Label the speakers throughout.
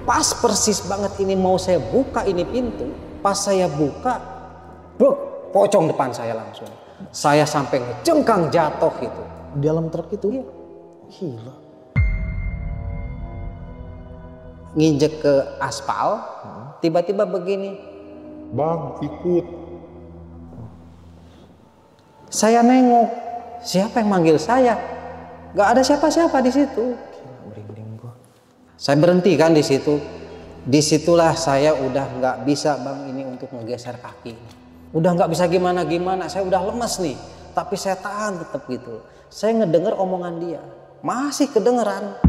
Speaker 1: Pas persis banget ini mau saya buka ini pintu. Pas saya buka, bruk, pocong depan saya langsung. Saya sampai ngejengkang jatuh itu.
Speaker 2: Di dalam truk itu?
Speaker 1: Iya.
Speaker 2: Gila.
Speaker 1: Nginjek ke aspal, tiba-tiba begini.
Speaker 3: Bang, ikut.
Speaker 1: Saya nengok, siapa yang manggil saya? Gak ada siapa-siapa di situ.
Speaker 2: Merinding gua.
Speaker 1: Saya berhenti kan di situ. Disitulah saya udah nggak bisa bang ini untuk ngegeser kaki. Udah nggak bisa gimana-gimana. Saya udah lemes nih. Tapi saya tahan tetap gitu. Saya ngedenger omongan dia. Masih kedengeran.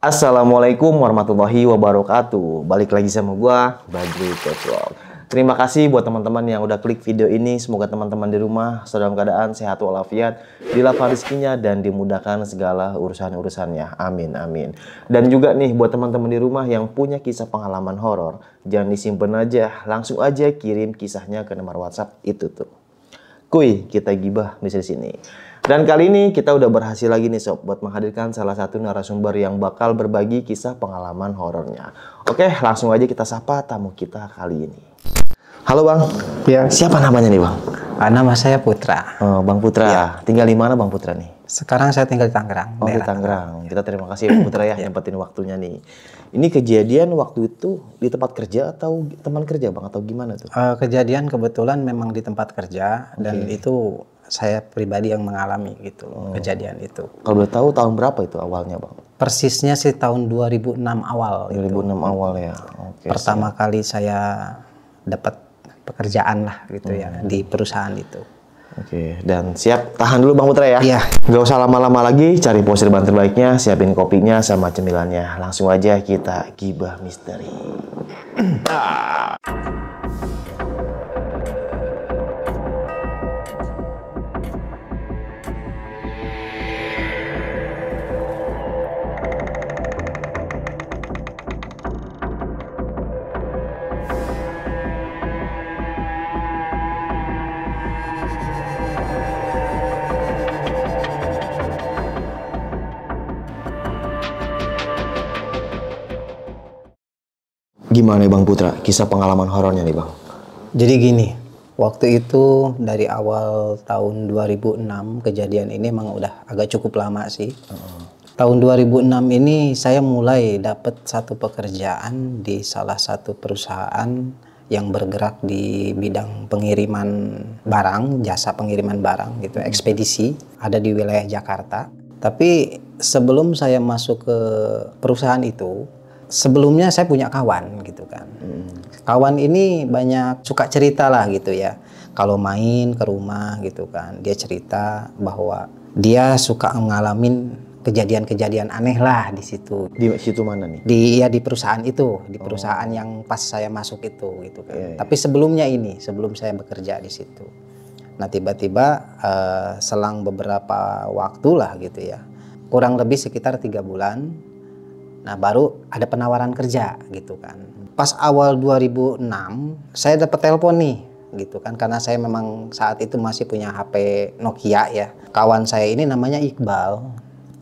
Speaker 2: Assalamualaikum warahmatullahi wabarakatuh. Balik lagi sama gua, Badri Coach. Terima kasih buat teman-teman yang udah klik video ini. Semoga teman-teman di rumah dalam keadaan sehat walafiat, dilapang rezekinya dan dimudahkan segala urusan-urusannya. Amin amin. Dan juga nih buat teman-teman di rumah yang punya kisah pengalaman horor, jangan disimpan aja, langsung aja kirim kisahnya ke nomor WhatsApp itu tuh. Kuy, kita gibah di sini. Dan kali ini kita udah berhasil lagi nih sob buat menghadirkan salah satu narasumber yang bakal berbagi kisah pengalaman horornya. Oke, langsung aja kita sapa tamu kita kali ini. Halo Bang.
Speaker 1: Ya.
Speaker 2: Siapa namanya nih Bang?
Speaker 1: Nama saya Putra.
Speaker 2: Oh, Bang Putra.
Speaker 1: Ya.
Speaker 2: Tinggal di mana Bang Putra nih?
Speaker 1: Sekarang saya tinggal di Tangerang.
Speaker 2: Oh, di Tangerang. Kita terima kasih Bang Putra ya nyempetin waktunya nih. Ini kejadian waktu itu di tempat kerja atau teman kerja Bang atau gimana tuh?
Speaker 1: Kejadian kebetulan memang di tempat kerja dan itu saya pribadi yang mengalami gitu loh, kejadian itu.
Speaker 2: Kalau boleh tahu tahun berapa itu awalnya Bang?
Speaker 1: Persisnya sih tahun 2006 awal.
Speaker 2: 2006
Speaker 1: itu.
Speaker 2: awal ya. Oke.
Speaker 1: Pertama kali saya dapat pekerjaan lah gitu ya di perusahaan itu.
Speaker 2: Oke, dan siap tahan dulu Bang Putra ya.
Speaker 1: Iya.
Speaker 2: Gak usah lama-lama lagi, cari pose ban terbaiknya, siapin kopinya sama cemilannya. Langsung aja kita gibah misteri. Gimana nih Bang Putra, kisah pengalaman horornya nih Bang?
Speaker 1: Jadi gini, waktu itu dari awal tahun 2006 kejadian ini emang udah agak cukup lama sih. Tahun 2006 ini saya mulai dapat satu pekerjaan di salah satu perusahaan yang bergerak di bidang pengiriman barang, jasa pengiriman barang gitu, ekspedisi, ada di wilayah Jakarta. Tapi sebelum saya masuk ke perusahaan itu, sebelumnya saya punya kawan gitu kan. Kawan ini banyak suka cerita lah gitu ya. Kalau main ke rumah gitu kan, dia cerita bahwa dia suka ngalamin kejadian-kejadian aneh lah di situ.
Speaker 2: Di situ mana nih?
Speaker 1: Di perusahaan itu, di perusahaan yang pas saya masuk itu gitu kan. Tapi sebelumnya ini, sebelum saya bekerja di situ. Nah tiba-tiba selang beberapa waktu lah gitu ya, kurang lebih sekitar 3 bulan. Nah baru ada penawaran kerja gitu kan. Pas awal 2006 saya dapat telepon nih gitu kan. Karena saya memang saat itu masih punya HP Nokia ya. Kawan saya ini namanya Iqbal.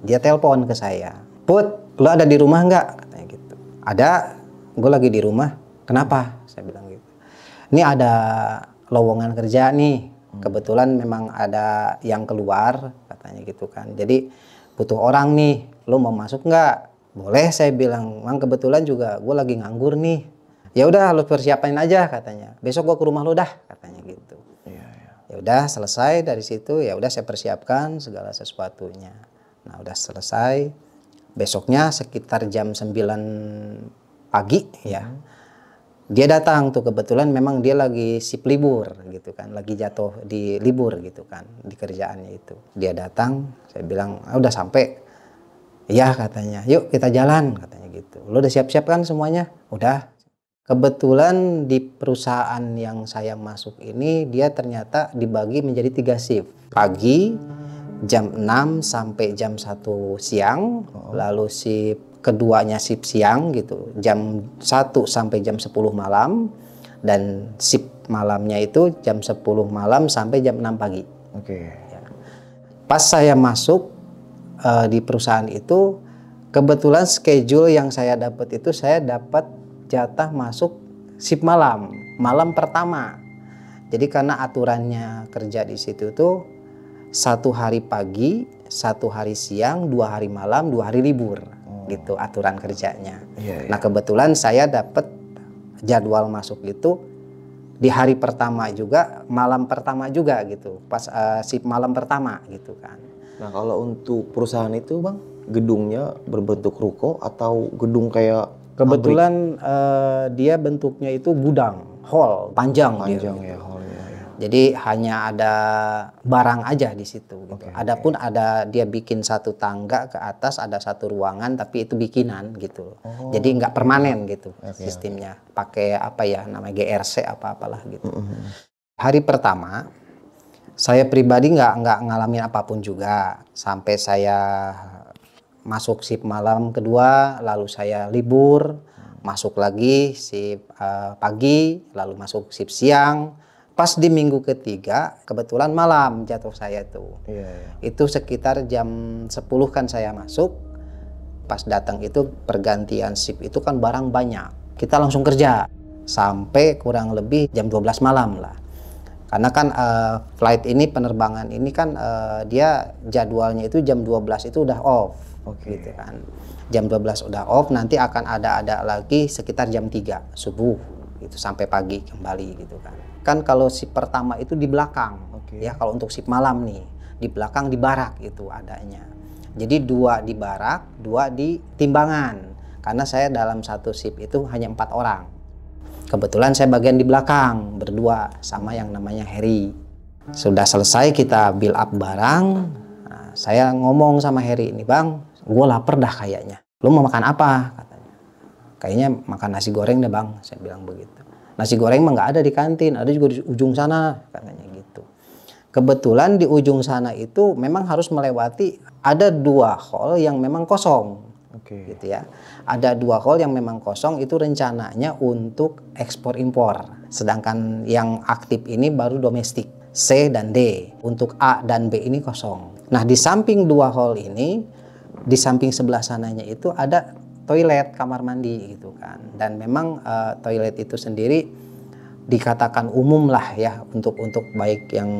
Speaker 1: Dia telepon ke saya. Put, lo ada di rumah nggak? Katanya gitu. Ada, gue lagi di rumah. Kenapa? Saya bilang gitu. Ini ada lowongan kerja nih. Kebetulan memang ada yang keluar katanya gitu kan. Jadi butuh orang nih. Lo mau masuk nggak? Boleh, saya bilang. Mang kebetulan juga gue lagi nganggur nih. Ya udah, lo persiapain aja katanya. Besok gue ke rumah lo dah katanya gitu. Ya udah selesai dari situ. Ya udah saya persiapkan segala sesuatunya. Nah udah selesai. Besoknya sekitar jam 9 pagi ya. Dia datang tuh, kebetulan memang dia lagi sip libur gitu kan. Lagi jatuh di libur gitu kan di kerjaannya itu. Dia datang, saya bilang udah sampai. Iya katanya, yuk kita jalan katanya gitu. Lo udah siap-siap kan semuanya? Udah. Kebetulan di perusahaan yang saya masuk ini dia ternyata dibagi menjadi 3 shift. Pagi jam 6 sampai jam 1 siang, lalu shift keduanya shift siang gitu, jam 1 sampai jam 10 malam, dan shift malamnya itu jam 10 malam sampai jam 6 pagi.
Speaker 2: Oke.
Speaker 1: Ya. Pas saya masuk di perusahaan itu kebetulan schedule yang saya dapat itu saya dapat jatah masuk shift malam pertama. Jadi karena aturannya kerja di situ tuh 1 hari pagi, 1 hari siang, 2 hari malam, 2 hari libur, gitu aturan kerjanya. Nah kebetulan saya dapat jadwal masuk itu di hari pertama juga, malam pertama juga gitu, pas shift malam pertama gitu kan.
Speaker 2: Nah kalau untuk perusahaan itu bang, gedungnya berbentuk ruko atau gedung kayak
Speaker 1: kebetulan dia bentuknya itu gudang, hall panjang dia,
Speaker 2: ya
Speaker 1: gitu.
Speaker 2: hallnya ya.
Speaker 1: Jadi hanya ada barang aja di situ. Gitu. Adapun ada dia bikin satu tangga ke atas, ada satu ruangan, tapi itu bikinan gitu. Jadi nggak permanen gitu sistemnya. Pakai apa ya namanya GRC apa-apalah gitu. Hari pertama saya pribadi nggak ngalamin apapun juga sampai saya masuk shift malam kedua, lalu saya libur, masuk lagi shift pagi, lalu masuk shift siang. Pas di minggu ketiga, kebetulan malam jatuh saya tuh. Itu sekitar jam 10 kan saya masuk. Pas datang itu pergantian shift itu kan barang banyak. Kita langsung kerja sampai kurang lebih jam 12 malam lah. Karena kan flight ini, penerbangan ini kan dia jadwalnya itu jam 12 itu udah off. Gitu kan. Jam 12 udah off, nanti akan ada lagi sekitar jam 3 subuh gitu sampai pagi kembali gitu kan. Kan kalau shift pertama itu di belakang. Ya kalau untuk shift malam nih, di belakang di barak itu adanya. Jadi 2 di barak, 2 di timbangan. Karena saya dalam satu shift itu hanya 4 orang. Kebetulan saya bagian di belakang berdua sama yang namanya Harry. Sudah selesai kita build up barang. Nah, saya ngomong sama Harry ini, "Bang, gue lapar dah kayaknya. Lu mau makan apa?" katanya. "Kayaknya makan nasi goreng deh bang," saya bilang begitu. "Nasi goreng mah nggak ada di kantin, ada juga di ujung sana," katanya gitu. Kebetulan di ujung sana itu memang harus melewati ada 2 hall yang memang kosong, gitu ya. Ada 2 hall yang memang kosong itu rencananya untuk ekspor impor. Sedangkan yang aktif ini baru domestik, C dan D. Untuk A dan B ini kosong. Nah di samping 2 hall ini, di samping sebelah sananya itu ada toilet, kamar mandi gitu kan. Dan memang toilet itu sendiri dikatakan umum lah ya untuk baik yang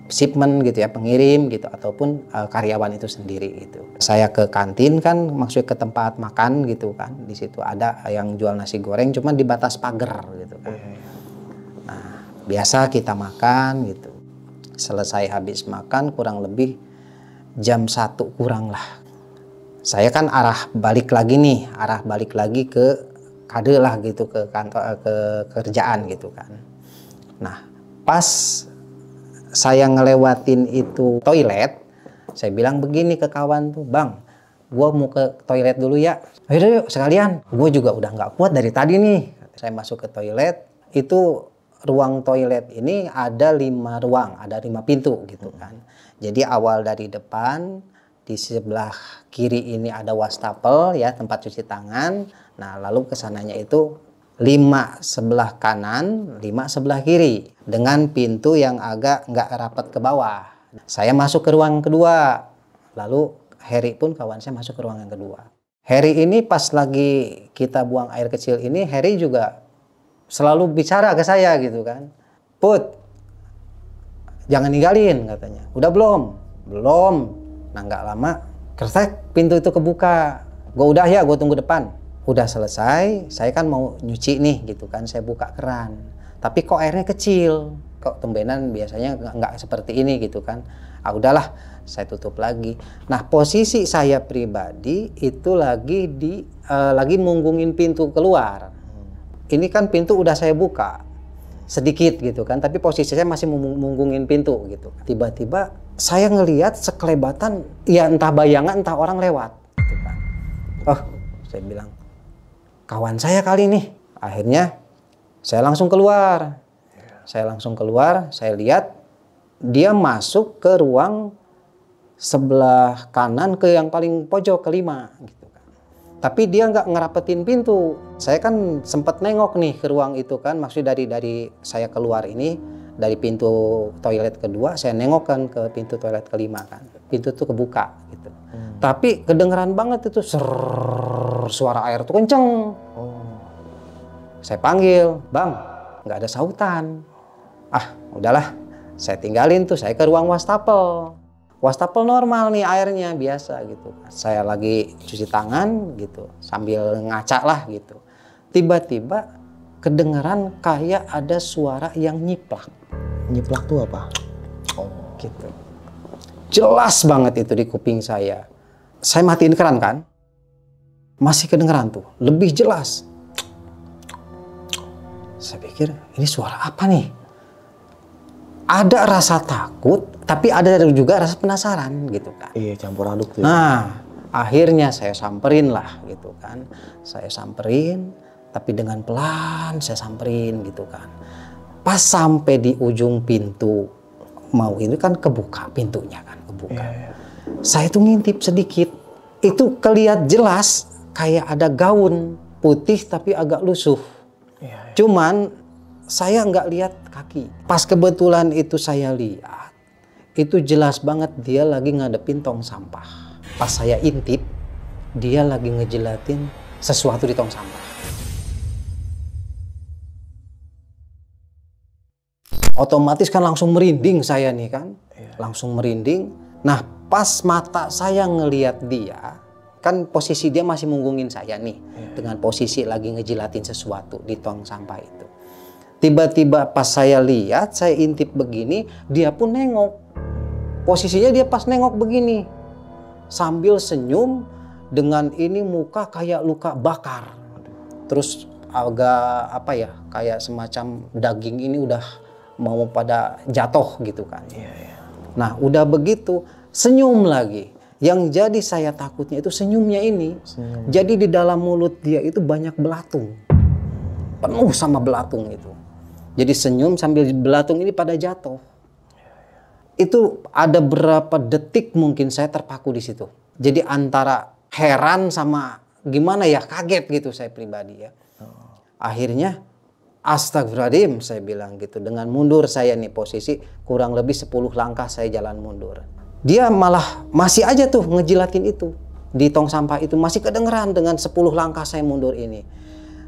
Speaker 1: shipment gitu ya, pengirim gitu ataupun karyawan itu sendiri gitu. Saya ke kantin kan, maksudnya ke tempat makan gitu kan. Di situ ada yang jual nasi goreng cuma di batas pagar gitu kan. Nah, biasa kita makan gitu. Selesai habis makan kurang lebih jam 1 kurang lah. Saya kan arah balik lagi ke kade lah gitu, ke kantor, ke kerjaan gitu kan. Nah pas saya ngelewatin itu toilet, saya bilang begini ke kawan tuh, "Bang, gue mau ke toilet dulu ya." "Ayo yuk sekalian, gue juga udah nggak kuat dari tadi nih." Saya masuk ke toilet, itu ruang toilet ini ada 5 ruang, ada 5 pintu gitu kan. Jadi awal dari depan, di sebelah kiri ini ada wastafel ya, tempat cuci tangan. Nah lalu kesananya itu 5 sebelah kanan, 5 sebelah kiri dengan pintu yang agak nggak rapat ke bawah. Saya masuk ke ruang kedua, lalu Harry pun kawan saya masuk ke ruang yang kedua. Harry ini pas lagi kita buang air kecil ini, Harry juga selalu bicara ke saya gitu kan, "Put, jangan ninggalin," katanya. "Udah belum?" "Belum." Nah nggak lama, kersek pintu itu kebuka. "Gue udah ya, gue tunggu depan." Udah selesai, saya kan mau nyuci nih gitu kan, saya buka keran. Tapi kok airnya kecil, kok tumbenan biasanya nggak seperti ini gitu kan. Ah udahlah, saya tutup lagi. Nah posisi saya pribadi itu lagi munggungin pintu keluar. Ini kan pintu udah saya buka sedikit gitu kan, tapi posisi saya masih munggungin pintu gitu. Tiba-tiba saya ngelihat sekelebatan, ya entah bayangan entah orang lewat gitu kan. Oh, saya bilang, "Kawan saya kali nih." Akhirnya saya langsung keluar. Saya lihat dia masuk ke ruang sebelah kanan, ke yang paling pojok, kelima gitu kan. Tapi dia nggak ngerapetin pintu. Saya kan sempat nengok nih ke ruang itu kan, maksudnya dari saya keluar ini dari pintu toilet kedua saya nengok kan ke pintu toilet kelima kan. Pintu tuh kebuka gitu. Tapi kedengeran banget itu suara air tuh kenceng. Saya panggil, "Bang," nggak ada sautan. Ah, udahlah. Saya tinggalin tuh, saya ke ruang wastafel. Wastafel normal nih airnya biasa gitu. Saya lagi cuci tangan gitu sambil ngaca lah gitu. Tiba-tiba kedengeran kayak ada suara yang nyiplak.
Speaker 2: Nyiplak tuh apa?
Speaker 1: Gitu. Jelas banget itu di kuping saya. Saya matiin keran kan. Masih kedengeran tuh, lebih jelas. Saya pikir ini suara apa nih? Ada rasa takut, tapi ada juga rasa penasaran gitu kan.
Speaker 2: Iya, campur aduk tuh.
Speaker 1: Nah, akhirnya saya samperin lah gitu kan. Saya samperin, tapi dengan pelan saya samperin gitu kan. Pas sampai di ujung pintu mau itu kan kebuka pintunya kan, kebuka. Saya tuh ngintip sedikit. Itu kelihatan jelas kayak ada gaun putih tapi agak lusuh. Cuman saya nggak lihat kaki. Pas kebetulan itu saya lihat, itu jelas banget dia lagi ngadepin tong sampah. Pas saya intip, dia lagi ngejelatin sesuatu di tong sampah. Otomatis kan langsung merinding saya nih kan, langsung merinding. Nah pas mata saya ngelihat dia, kan posisi dia masih munggungin saya nih, dengan posisi lagi ngejilatin sesuatu di tong sampah itu. Tiba-tiba pas saya lihat, saya intip begini, dia pun nengok. Posisinya dia pas nengok begini, sambil senyum dengan ini muka kayak luka bakar. Terus agak apa ya, kayak semacam daging ini udah mau pada jatuh gitu kan. Nah udah begitu senyum lagi. Yang jadi saya takutnya itu senyumnya ini. Jadi di dalam mulut dia itu banyak belatung. Penuh sama belatung itu. Jadi senyum sambil belatung ini pada jatuh. Itu ada berapa detik mungkin saya terpaku di situ. Jadi antara heran sama gimana ya, kaget gitu saya pribadi ya. Akhirnya astagfirullahaladzim saya bilang gitu. Dengan mundur saya nih posisi kurang lebih 10 langkah saya jalan mundur. Dia malah masih aja tuh ngejilatin itu. Di tong sampah itu masih kedengeran dengan 10 langkah saya mundur ini.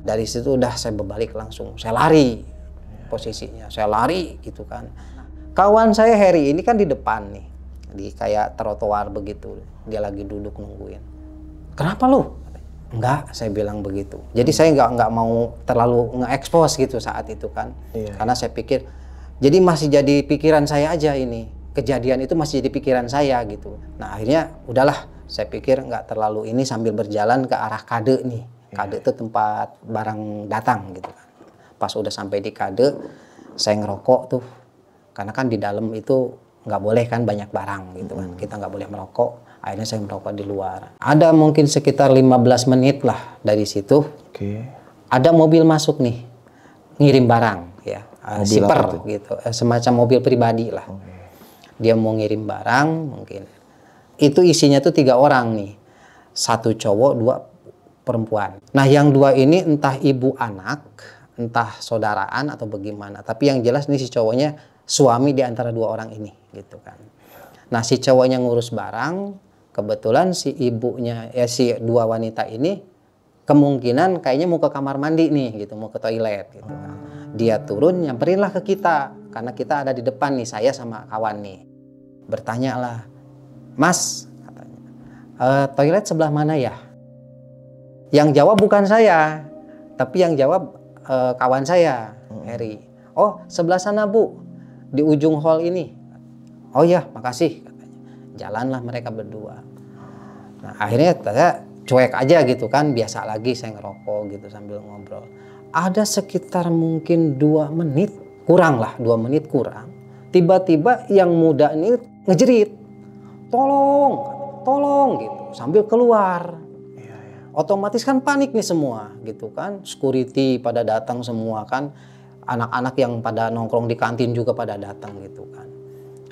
Speaker 1: Dari situ udah saya berbalik langsung. Saya lari posisinya. Saya lari gitu kan. Kawan saya Harry ini kan di depan nih. Di kayak trotoar begitu. Dia lagi duduk nungguin. "Kenapa lu?" "Enggak," saya bilang begitu. Jadi saya nggak mau terlalu nge-expose gitu saat itu kan. Karena saya pikir, jadi masih jadi pikiran saya aja ini. Kejadian itu masih jadi pikiran saya gitu. Nah akhirnya udahlah, saya pikir nggak terlalu ini sambil berjalan ke arah kade nih. Kade itu tempat barang datang gitu kan. Pas udah sampai di kade, saya ngerokok tuh. Karena kan di dalam itu nggak boleh kan banyak barang gitu kan. Kita nggak boleh merokok. Akhirnya saya merokok di luar. Ada mungkin sekitar 15 menit lah dari situ. Ada mobil masuk nih, ngirim barang ya. Shipper gitu. Semacam mobil pribadi lah. Dia mau ngirim barang mungkin. Itu isinya tuh 3 orang nih. 1 cowok, 2 perempuan. Nah yang 2 ini entah ibu anak, entah saudaraan atau bagaimana. Tapi yang jelas nih si cowoknya suami di antara 2 orang ini gitu kan. Nah si cowoknya ngurus barang, kebetulan si ibunya ya si 2 wanita ini kemungkinan kayaknya mau ke kamar mandi nih gitu, mau ke toilet gitu kan. Dia turun nyamperinlah ke kita karena kita ada di depan nih, saya sama kawan nih. Bertanyalah, "Mas," katanya, "toilet sebelah mana ya?" Yang jawab bukan saya, tapi yang jawab kawan saya, Harry. "Oh sebelah sana Bu, di ujung hall ini." "Oh ya makasih," katanya. Jalanlah mereka berdua. Nah akhirnya saya cuek aja gitu kan, biasa lagi saya ngerokok gitu sambil ngobrol. Ada sekitar mungkin 2 menit, kurang lah 2 menit kurang. Tiba-tiba yang muda ini ngejerit, "Tolong, tolong," gitu sambil keluar. Otomatis kan panik nih semua gitu kan, security pada datang semua kan, anak-anak yang pada nongkrong di kantin juga pada datang gitu kan.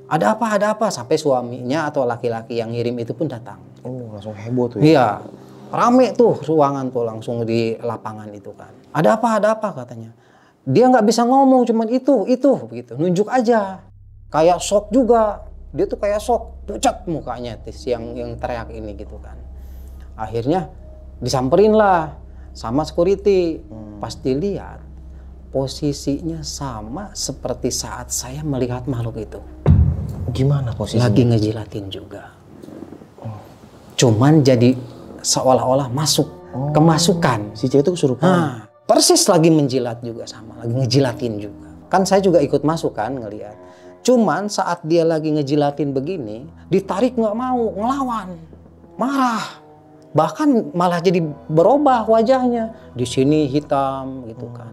Speaker 1: Ada apa, sampai suaminya atau laki-laki yang ngirim itu pun datang.
Speaker 2: Langsung heboh tuh ya?
Speaker 1: Iya, rame tuh ruangan tuh langsung di lapangan itu kan. Ada apa katanya. Dia nggak bisa ngomong, cuman itu begitu, nunjuk aja. Kayak shock juga, dia tuh kayak shock, pucat mukanya yang teriak ini gitu kan. Akhirnya disamperin lah sama security. Pas dilihat posisinya sama seperti saat saya melihat makhluk itu.
Speaker 2: Gimana posisinya?
Speaker 1: Lagi ngejilatin juga. Cuman jadi seolah-olah masuk, kemasukan.
Speaker 2: Si cewek itu kesurupan.
Speaker 1: Nah, persis lagi menjilat juga sama, lagi ngejilatin juga. Kan saya juga ikut masuk kan ngelihat. Cuman saat dia lagi ngejilatin begini, ditarik nggak mau, ngelawan, marah. Bahkan malah jadi berubah wajahnya. Di sini hitam gitu kan.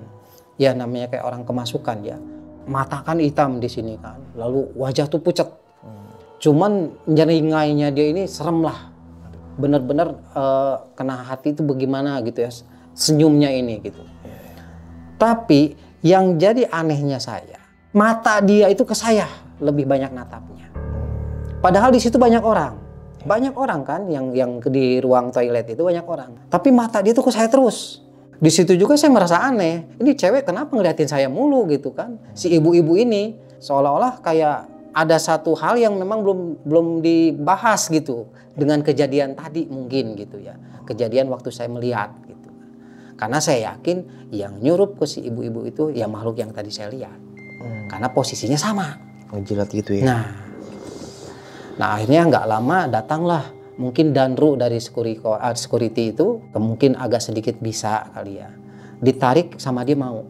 Speaker 1: Ya namanya kayak orang kemasukan ya. Mata kan hitam di sini kan. Lalu wajah tuh pucat. Cuman nyeringainya dia ini serem lah. Bener-bener kena hati itu bagaimana gitu ya. Senyumnya ini gitu. Tapi yang jadi anehnya saya, mata dia itu ke saya lebih banyak natapnya. Padahal di situ banyak orang. Banyak orang kan yang di ruang toilet itu banyak orang. Tapi mata dia tuh ke saya terus. Di situ juga saya merasa aneh. Ini cewek kenapa ngeliatin saya mulu gitu kan? Si ibu-ibu ini seolah-olah kayak ada satu hal yang memang belum dibahas gitu dengan kejadian tadi mungkin gitu ya. Kejadian waktu saya melihat gitu. Karena saya yakin yang nyurup ke si ibu-ibu itu ya makhluk yang tadi saya lihat. Karena posisinya sama.
Speaker 2: Ngejilat gitu ya.
Speaker 1: Nah akhirnya nggak lama datanglah mungkin Danru dari security itu, mungkin agak sedikit bisa kali ya. Ditarik sama dia mau.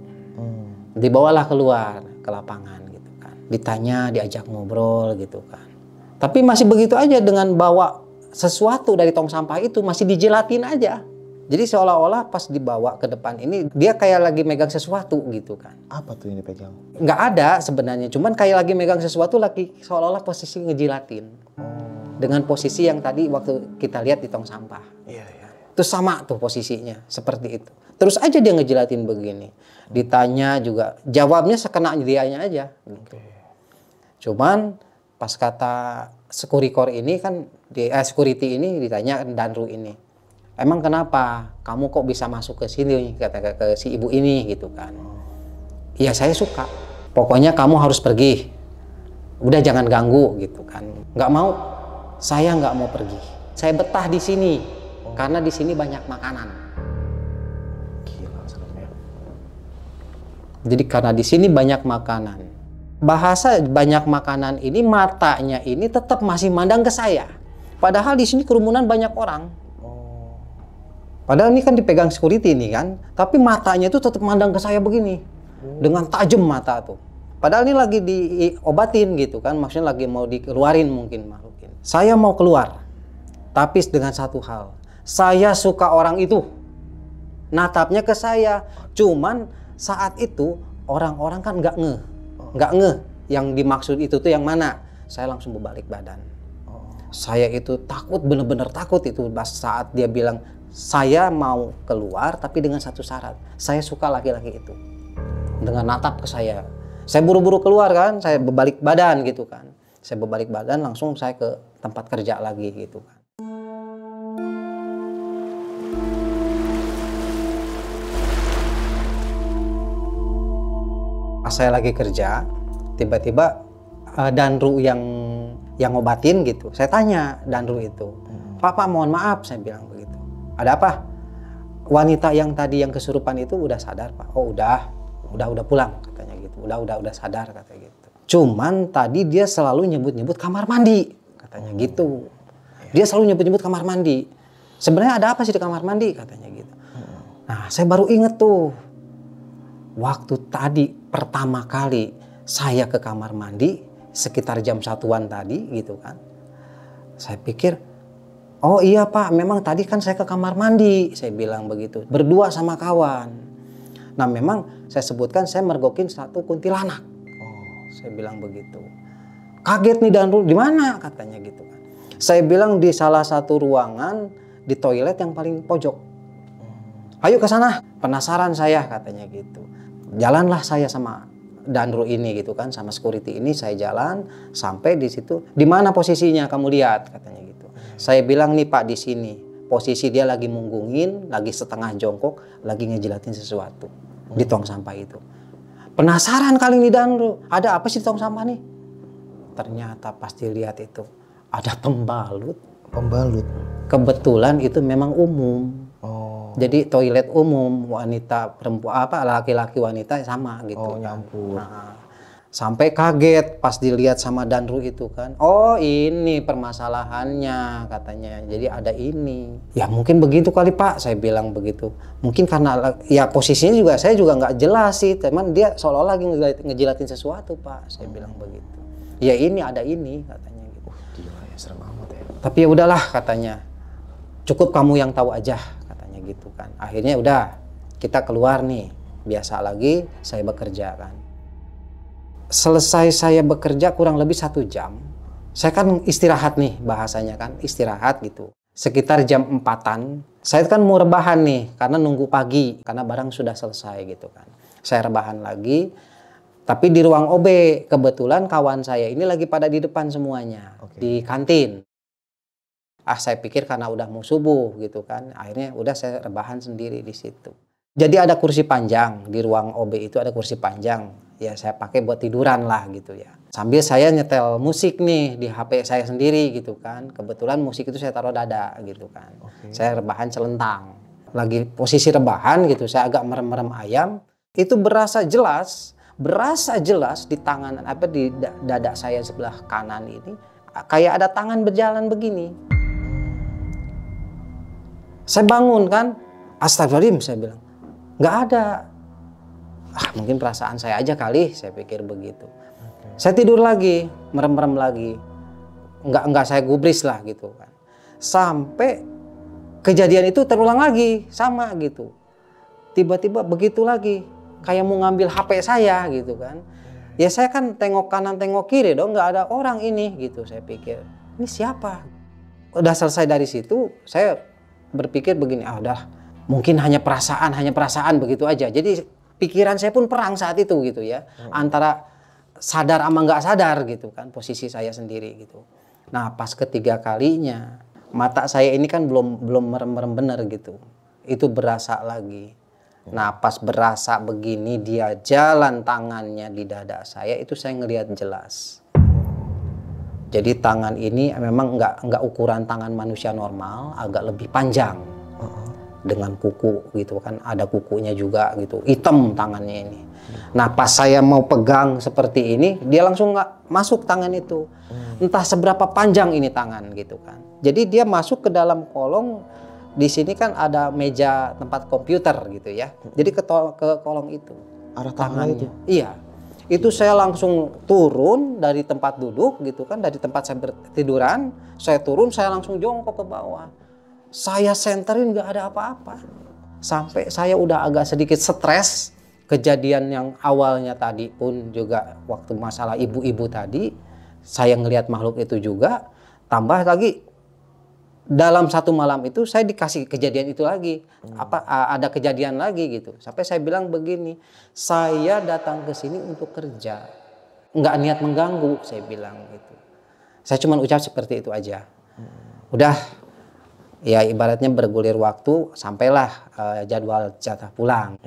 Speaker 1: Dibawalah keluar ke lapangan gitu kan. Ditanya, diajak ngobrol gitu kan. Tapi masih begitu aja dengan bawa sesuatu dari tong sampah itu masih dijilatin aja. Jadi seolah-olah pas dibawa ke depan ini dia kayak lagi megang sesuatu gitu kan.
Speaker 2: Apa tuh yang dipegang?
Speaker 1: Nggak ada sebenarnya, cuman kayak lagi megang sesuatu lagi seolah-olah posisi ngejilatin. Dengan posisi yang tadi waktu kita lihat di tong sampah.
Speaker 2: Iya.
Speaker 1: Itu sama tuh posisinya, seperti itu. Terus aja dia ngejilatin begini. Ditanya juga, jawabnya sekena dianya aja. Gitu. Cuman pas kata security ini ditanya Danru ini. Emang kenapa kamu kok bisa masuk ke sini, kata ke si ibu ini gitu kan. Iya saya suka, pokoknya kamu harus pergi, udah jangan ganggu gitu kan. Nggak mau, saya nggak mau pergi, saya betah di sini karena di sini banyak makanan.
Speaker 2: Gila seremnya.
Speaker 1: Jadi karena di sini banyak makanan, bahasa banyak makanan ini matanya ini tetap masih mandang ke saya, padahal di sini kerumunan banyak orang. Padahal ini kan dipegang security ini kan, tapi matanya itu tetap mandang ke saya begini, dengan tajam mata tuh. Padahal ini lagi diobatin gitu kan, maksudnya lagi mau dikeluarin mungkin. Saya mau keluar, tapi dengan satu hal, saya suka orang itu, natapnya ke saya. Cuman saat itu orang-orang kan nggak ngeh, yang dimaksud itu tuh yang mana. Saya langsung berbalik badan. Saya itu takut, bener-bener takut itu saat dia bilang, saya mau keluar tapi dengan satu syarat. Saya suka laki-laki itu. Dengan natap ke saya. Saya buru-buru keluar kan, saya berbalik badan gitu kan. Saya berbalik badan langsung saya ke tempat kerja lagi gitu kan. Pas saya lagi kerja, tiba-tiba Danru yang ngobatin gitu. Saya tanya Danru itu, Pak mohon maaf, saya bilang begitu. Ada apa? Wanita yang tadi yang kesurupan itu udah sadar Pak. Oh udah pulang katanya gitu. Udah sadar katanya gitu. Cuman tadi dia selalu nyebut-nyebut kamar mandi katanya gitu. Dia selalu nyebut-nyebut kamar mandi. Sebenarnya ada apa sih di kamar mandi katanya gitu. Nah saya baru inget tuh. Waktu tadi pertama kali saya ke kamar mandi sekitar jam 1-an tadi gitu kan. Saya pikir, oh iya Pak, memang tadi kan saya ke kamar mandi, saya bilang begitu. Berdua sama kawan. Nah memang saya sebutkan saya mergokin satu kuntilanak. Saya bilang begitu. Kaget nih Danru, di mana katanya gitu kan. Saya bilang di salah satu ruangan di toilet yang paling pojok. Ayo ke sana, penasaran saya katanya gitu. Jalanlah saya sama Danru ini gitu kan, sama security ini saya jalan sampai di situ. Di mana posisinya kamu lihat katanya gitu. Saya bilang nih Pak di sini. Posisi dia lagi munggungin, lagi setengah jongkok, lagi ngejilatin sesuatu di tong sampah itu. Penasaran kali nih Danru, ada apa sih di tong sampah nih? Ternyata pas dilihat itu ada pembalut.
Speaker 2: Pembalut.
Speaker 1: Kebetulan itu memang umum.
Speaker 2: Oh.
Speaker 1: Jadi toilet umum, wanita perempuan apa laki-laki wanita sama gitu.
Speaker 2: Oh, nyampur.
Speaker 1: Nah, sampai kaget pas dilihat sama Danru itu kan. Oh, ini permasalahannya katanya. Jadi ada ini. Ya mungkin begitu kali Pak, saya bilang begitu. Mungkin karena ya posisinya juga saya juga nggak jelas sih, teman dia seolah-olah lagi ngejilatin sesuatu Pak. Saya bilang begitu. Ya ini ada ini katanya gitu.
Speaker 2: Gila ya, serem amat ya.
Speaker 1: Tapi ya udahlah katanya. Cukup kamu yang tahu aja katanya gitu kan. Akhirnya udah kita keluar nih. Biasa lagi saya bekerja kan. Selesai saya bekerja kurang lebih 1 jam. Saya kan istirahat nih bahasanya kan, istirahat gitu. Sekitar jam 4-an, saya kan mau rebahan nih karena nunggu pagi karena barang sudah selesai gitu kan. Saya rebahan lagi, tapi di ruang OB kebetulan kawan saya ini lagi pada di depan semuanya, di kantin. Saya pikir karena udah mau subuh gitu kan, akhirnya udah saya rebahan sendiri di situ. Jadi ada kursi panjang di ruang OB itu, ada kursi panjang. Ya saya pakai buat tiduran lah gitu ya. Sambil saya nyetel musik nih di HP saya sendiri gitu kan. Kebetulan musik itu saya taruh dada gitu kan. Saya rebahan celentang. Lagi posisi rebahan gitu, saya agak merem-merem ayam. Itu berasa jelas di tangan apa di dada saya sebelah kanan ini kayak ada tangan berjalan begini. Saya bangun kan, astagfirullahaladzim saya bilang. Nggak ada. Mungkin perasaan saya aja kali, saya pikir begitu. Saya tidur lagi, merem-merem lagi. Enggak saya gubris lah gitu kan. Sampai kejadian itu terulang lagi, sama gitu. Tiba-tiba begitu lagi, kayak mau ngambil HP saya gitu kan. Ya saya kan tengok kanan tengok kiri dong, nggak ada orang ini gitu. Saya pikir, ini siapa? Udah selesai dari situ, saya berpikir begini, udah mungkin hanya perasaan begitu aja. Jadi pikiran saya pun perang saat itu gitu ya, antara sadar sama nggak sadar gitu kan, posisi saya sendiri gitu. Nah pas ketiga kalinya mata saya ini kan belum merem-merem bener gitu, itu berasa lagi. Nah pas berasa begini dia jalan tangannya di dada saya, itu saya ngelihat jelas. Jadi tangan ini memang nggak ukuran tangan manusia normal, agak lebih panjang. Dengan kuku gitu kan, ada kukunya juga gitu, hitam tangannya ini. Nah pas saya mau pegang seperti ini, dia langsung nggak masuk tangan itu. Entah seberapa panjang ini tangan gitu kan. Jadi dia masuk ke dalam kolong. Di sini kan ada meja tempat komputer gitu ya. Jadi ke kolong itu.
Speaker 2: Arah tangannya itu?
Speaker 1: Iya. Itu saya langsung turun dari tempat duduk gitu kan, dari tempat saya bertiduran. Saya turun, saya langsung jongkok ke bawah. Saya senterin nggak ada apa-apa. Sampai saya udah agak sedikit stres. Kejadian yang awalnya tadi pun juga waktu masalah ibu-ibu tadi. Saya ngelihat makhluk itu juga. Tambah lagi dalam satu malam itu saya dikasih kejadian itu lagi. Ada kejadian lagi gitu. Sampai saya bilang begini. Saya datang ke sini untuk kerja. Nggak niat mengganggu saya bilang gitu. Saya cuma ucap seperti itu aja. Udah. Ya ibaratnya bergulir waktu, sampailah jadwal jatah pulang.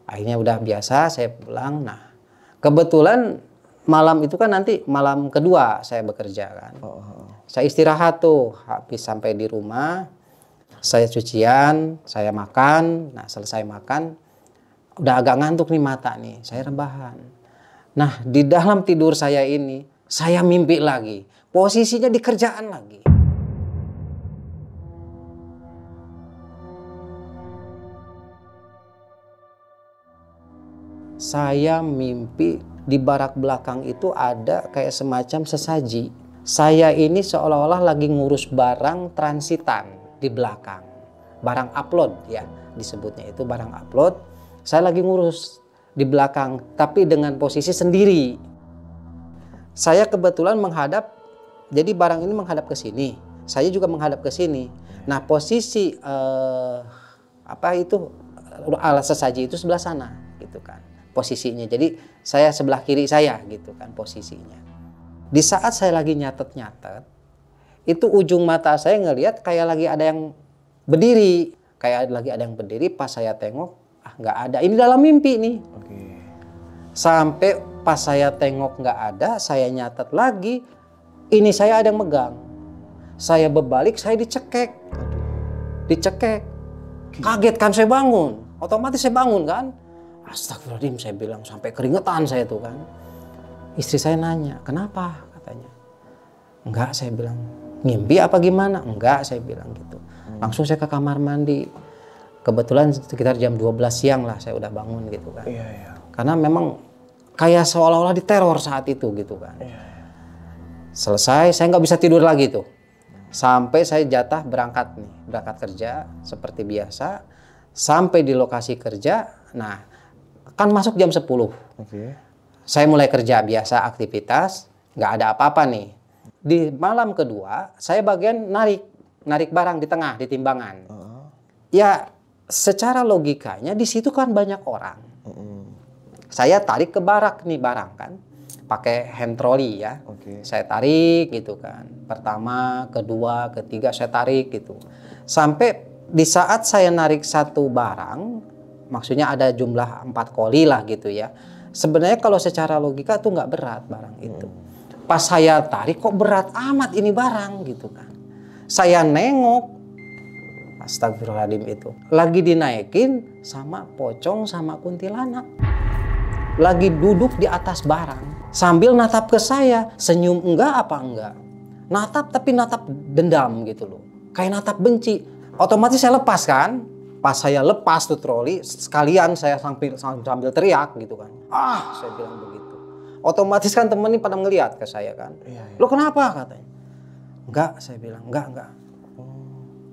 Speaker 1: Akhirnya udah biasa saya pulang. Nah kebetulan malam itu kan nanti malam kedua saya bekerja kan. Saya istirahat tuh, habis sampai di rumah, saya cucian, saya makan. Nah selesai makan, udah agak ngantuk nih mata nih, saya rebahan. Nah di dalam tidur saya ini, saya mimpi lagi, posisinya di kerjaan lagi. Saya mimpi di barak belakang itu ada kayak semacam sesaji. Saya ini seolah-olah lagi ngurus barang transitan di belakang. Barang upload ya disebutnya itu barang upload. Saya lagi ngurus di belakang tapi dengan posisi sendiri. Saya kebetulan menghadap, jadi barang ini menghadap ke sini. Saya juga menghadap ke sini. Nah posisi alat sesaji itu sebelah sana gitu kan. Posisinya, jadi saya sebelah kiri saya gitu kan posisinya. Di saat saya lagi nyatet-nyatet, itu ujung mata saya ngelihat kayak lagi ada yang berdiri, pas saya tengok nggak ada. Ini dalam mimpi nih. Sampai pas saya tengok nggak ada, saya nyatet lagi, ini saya ada yang megang. Saya berbalik, saya dicekek. Kaget kan saya bangun, otomatis saya bangun kan. Astagfirullahaladzim, saya bilang, sampai keringetan saya tuh kan. Istri saya nanya, kenapa katanya. Enggak, saya bilang, ngimpi apa gimana? Enggak, saya bilang gitu. Langsung saya ke kamar mandi. Kebetulan sekitar jam 12 siang lah saya udah bangun gitu kan. Karena memang kayak seolah-olah diteror saat itu gitu kan. Selesai, saya nggak bisa tidur lagi tuh. Sampai saya jatah berangkat kerja seperti biasa. Sampai di lokasi kerja, nah kan masuk jam 10. Saya mulai kerja biasa, aktivitas, nggak ada apa-apa nih. Di malam kedua, saya bagian narik barang di tengah, di timbangan. Ya, secara logikanya di situ kan banyak orang. Saya tarik ke barak nih barang kan, pakai hand trolley ya. Saya tarik gitu kan. Pertama, kedua, ketiga saya tarik gitu. Sampai di saat saya narik satu barang, maksudnya ada jumlah 4 koli lah gitu ya. Sebenarnya kalau secara logika tuh nggak berat barang itu. Pas saya tarik kok berat amat ini barang gitu kan. Saya nengok, astagfirullahaladzim itu. Lagi dinaikin sama pocong sama kuntilanak. Lagi duduk di atas barang. Sambil natap ke saya, senyum enggak apa enggak. Natap tapi natap dendam gitu loh. Kayak natap benci. Otomatis saya lepas kan. Pas saya lepas tuh troli, sekalian saya sambil teriak gitu kan. Saya bilang begitu. Otomatis kan temen ini pada ngeliat ke saya kan. Lo kenapa katanya? Enggak, saya bilang. Enggak.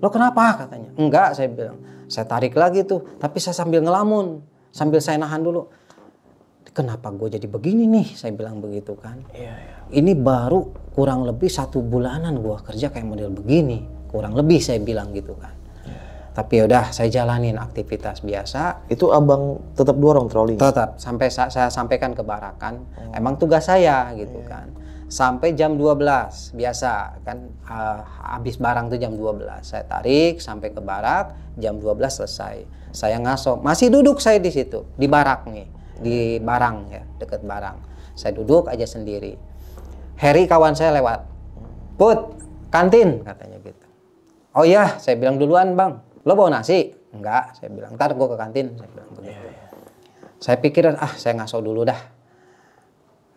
Speaker 1: Lo kenapa katanya? Enggak, saya bilang. Saya tarik lagi tuh, tapi saya sambil ngelamun. Sambil saya nahan dulu. Kenapa gue jadi begini nih? Saya bilang begitu kan. Ini baru kurang lebih 1 bulanan gue kerja kayak model begini. Kurang lebih saya bilang gitu kan. Tapi udah saya jalanin aktivitas biasa.
Speaker 2: Itu abang tetap dorong troli?
Speaker 1: Tetap, sampai saya sampaikan ke barakan. Emang tugas saya gitu kan. Sampai jam 12 biasa kan, habis barang tuh jam 12. Saya tarik sampai ke barak, jam 12 selesai. Saya ngaso, masih duduk saya di situ, di barak nih, di barang ya, deket barang. Saya duduk aja sendiri. Heri kawan saya lewat. Put, kantin katanya gitu. Oh iya, saya bilang duluan bang. Lo bawa nasi? Enggak, saya bilang. Ntar gue ke kantin, saya bilang begitu. Saya pikir, saya ngaso dulu dah.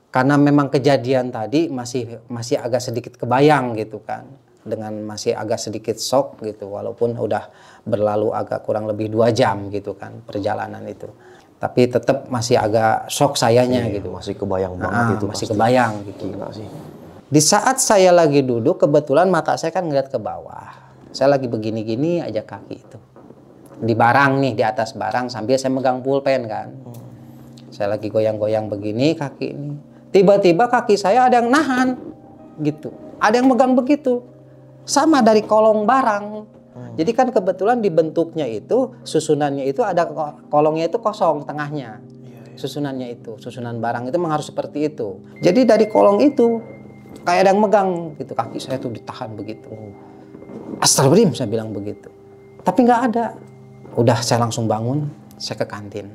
Speaker 1: Karena memang kejadian tadi masih agak sedikit kebayang gitu kan. Dengan masih agak sedikit shock gitu. Walaupun udah berlalu agak kurang lebih 2 jam gitu kan perjalanan itu. Tapi tetap masih agak shock sayanya gitu.
Speaker 2: Masih kebayang banget itu.
Speaker 1: Masih kebayang gitu. Di saat saya lagi duduk, kebetulan mata saya kan ngeliat ke bawah. Saya lagi begini-gini aja kaki itu. Di barang nih, di atas barang sambil saya megang pulpen kan. Saya lagi goyang-goyang begini kaki ini. Tiba-tiba kaki saya ada yang nahan gitu. Ada yang megang begitu. Sama dari kolong barang. Jadi kan kebetulan di bentuknya itu, susunannya itu ada kolongnya itu kosong tengahnya. Susunannya itu, susunan barang itu memang harus seperti itu. Jadi dari kolong itu kayak ada yang megang gitu, kaki saya tuh ditahan begitu. Astagfirullahaladzim, saya bilang begitu. Tapi nggak ada. Udah saya langsung bangun, saya ke kantin.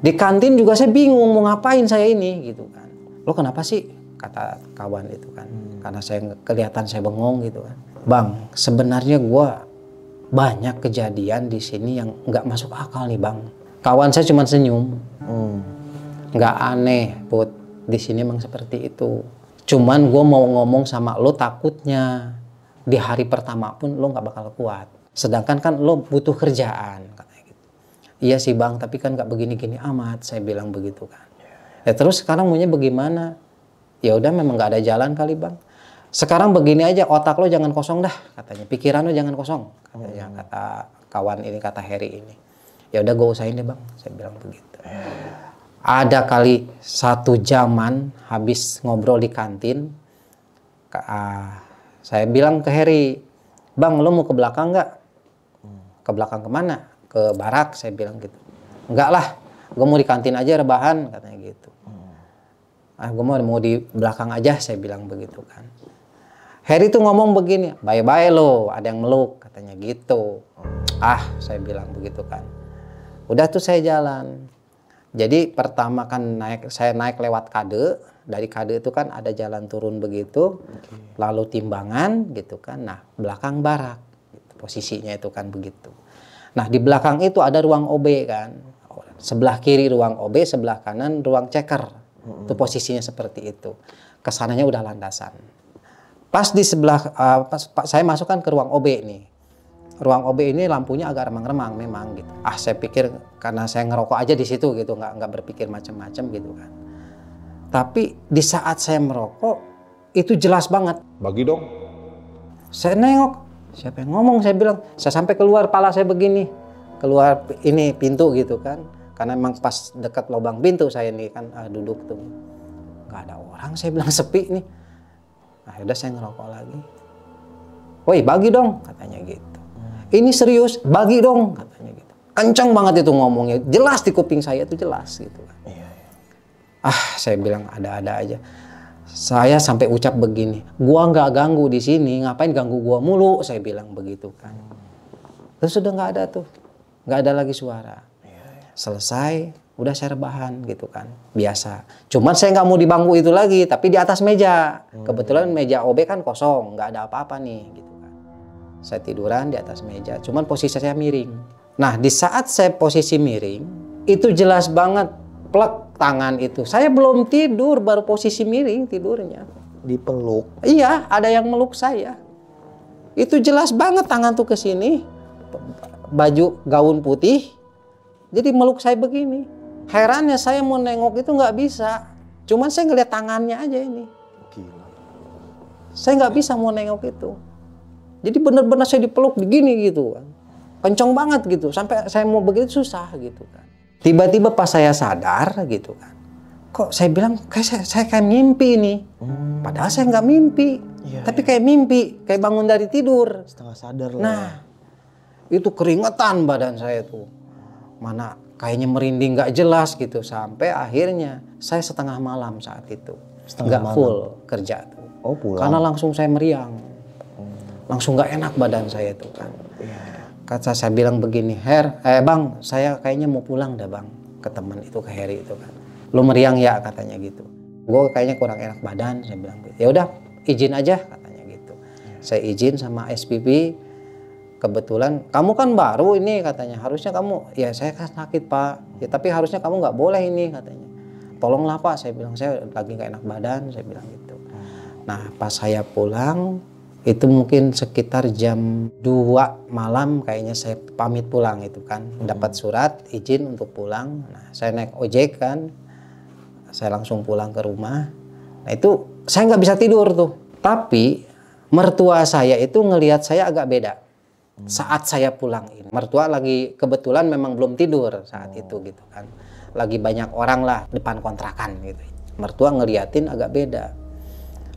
Speaker 1: Di kantin juga saya bingung mau ngapain saya ini gitu kan. Lo kenapa sih? Kata kawan itu kan. Karena saya kelihatan saya bengong gitu kan. Bang, sebenarnya gue banyak kejadian di sini yang nggak masuk akal nih bang. Kawan saya cuma senyum. Nggak aneh, Put. Di sini emang seperti itu. Cuman gue mau ngomong sama lo, takutnya di hari pertama pun lo nggak bakal kuat. Sedangkan kan lo butuh kerjaan, katanya gitu. Iya sih bang, tapi kan nggak begini-gini amat, saya bilang begitu kan. Ya terus sekarang maunya bagaimana? Ya udah memang nggak ada jalan kali bang. Sekarang begini aja, otak lo jangan kosong dah, katanya. Pikiran lo jangan kosong, katanya. Kata kawan ini, kata Heri ini. Ya udah gue usahain deh bang, saya bilang begitu. Ada kali 1 jaman habis ngobrol di kantin. Saya bilang ke Heri, bang lo mau ke belakang nggak? Ke belakang kemana? Ke barak, saya bilang gitu. Enggak lah, gue mau di kantin aja rebahan, katanya gitu. Gue mau di belakang aja, saya bilang begitu kan. Heri tuh ngomong begini, bye-bye lo, ada yang meluk, katanya gitu. Saya bilang begitu kan. Udah tuh saya jalan. Jadi pertama kan saya naik lewat Kade, dari Kade itu kan ada jalan turun begitu, lalu timbangan gitu kan. Nah belakang barak, gitu, posisinya itu kan begitu. Nah di belakang itu ada ruang OB kan, sebelah kiri ruang OB, sebelah kanan ruang ceker. Itu posisinya seperti itu. Kesananya udah landasan. Pas di sebelah, saya masukkan ke ruang OB nih. Ruang OB ini lampunya agak remang-remang memang gitu. Saya pikir karena saya ngerokok aja di situ gitu, nggak berpikir macam-macam gitu kan. Tapi di saat saya merokok itu jelas banget.
Speaker 3: Bagi dong.
Speaker 1: Saya nengok, siapa yang ngomong? Saya bilang, saya sampai keluar pala saya begini, keluar ini pintu gitu kan. Karena memang pas dekat lubang pintu saya nih kan duduk tuh, nggak ada orang. Saya bilang sepi nih. Nah, udah saya ngerokok lagi. Woi bagi dong katanya gitu. Ini serius, bagi dong katanya gitu. Kencang banget itu ngomongnya, jelas di kuping saya itu jelas gitu kan. Saya bilang ada-ada aja. Saya sampai ucap begini, gua nggak ganggu di sini, ngapain ganggu gua mulu? Saya bilang begitu kan. Terus sudah nggak ada tuh, nggak ada lagi suara. Selesai, udah saya rebahan gitu kan, biasa. Cuman saya nggak mau di bangku itu lagi, tapi di atas meja. Kebetulan meja OB kan kosong, nggak ada apa-apa nih gitu. Saya tiduran di atas meja, cuman posisi saya miring. Nah, di saat saya posisi miring, itu jelas banget plek tangan itu. Saya belum tidur, baru posisi miring tidurnya.
Speaker 2: Dipeluk.
Speaker 1: Iya, ada yang meluk saya. Itu jelas banget tangan tuh ke sini. Baju gaun putih. Jadi meluk saya begini. Herannya saya mau nengok itu nggak bisa. Cuman saya ngeliat tangannya aja ini.
Speaker 2: Gila.
Speaker 1: Saya nggak bisa mau nengok itu. Jadi benar-benar saya dipeluk begini gitu kan. Kenceng banget gitu. Sampai saya mau begitu susah gitu kan. Tiba-tiba pas saya sadar gitu kan. Kok saya bilang saya kayak mimpi nih. Padahal saya nggak mimpi. Tapi kayak mimpi. Kayak bangun dari tidur.
Speaker 2: Setengah sadar lah.
Speaker 1: Nah itu keringetan badan saya tuh. Mana kayaknya merinding nggak jelas gitu. Sampai akhirnya saya setengah malam saat itu. Nggak full kerja tuh.
Speaker 2: Oh pulang.
Speaker 1: Karena langsung saya meriang. Langsung nggak enak badan saya tuh kan. Kata saya bilang begini, bang, saya kayaknya mau pulang dah bang, ke teman itu, ke Heri itu kan. Lu meriang ya katanya gitu. Gue kayaknya kurang enak badan, saya bilang gitu. Ya udah, izin aja katanya gitu. Saya izin sama SPP. Kebetulan kamu kan baru ini katanya, harusnya kamu, ya saya kan sakit pak, ya tapi harusnya kamu nggak boleh ini katanya. Tolonglah pak, saya bilang saya lagi nggak enak badan, saya bilang gitu. Nah pas saya pulang itu mungkin sekitar jam 2 malam kayaknya saya pamit pulang itu kan. Dapat surat izin untuk pulang. Nah, saya naik ojek kan. Saya langsung pulang ke rumah. Nah itu saya nggak bisa tidur tuh. Tapi mertua saya itu ngelihat saya agak beda. Saat saya pulang ini. Mertua lagi kebetulan memang belum tidur saat itu gitu kan. Lagi banyak orang lah depan kontrakan gitu. Mertua ngeliatin agak beda.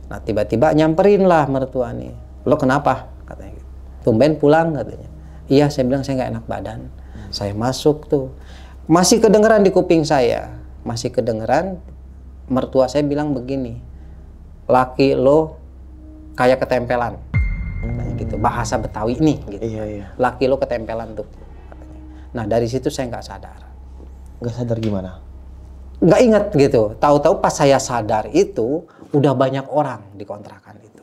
Speaker 1: Nah tiba-tiba nyamperin lah mertua nih. Lo kenapa? Katanya gitu. Tumben pulang katanya. Iya saya bilang saya nggak enak badan. Saya masuk tuh. Masih kedengeran di kuping saya. Masih kedengeran. Mertua saya bilang begini. Laki lo kayak ketempelan. Katanya gitu. Bahasa Betawi nih gitu.
Speaker 2: Iya.
Speaker 1: Laki lo ketempelan tuh. Katanya. Nah dari situ saya nggak sadar.
Speaker 2: Nggak sadar gimana?
Speaker 1: Nggak inget gitu. Tahu-tahu pas saya sadar itu udah banyak orang di kontrakan itu.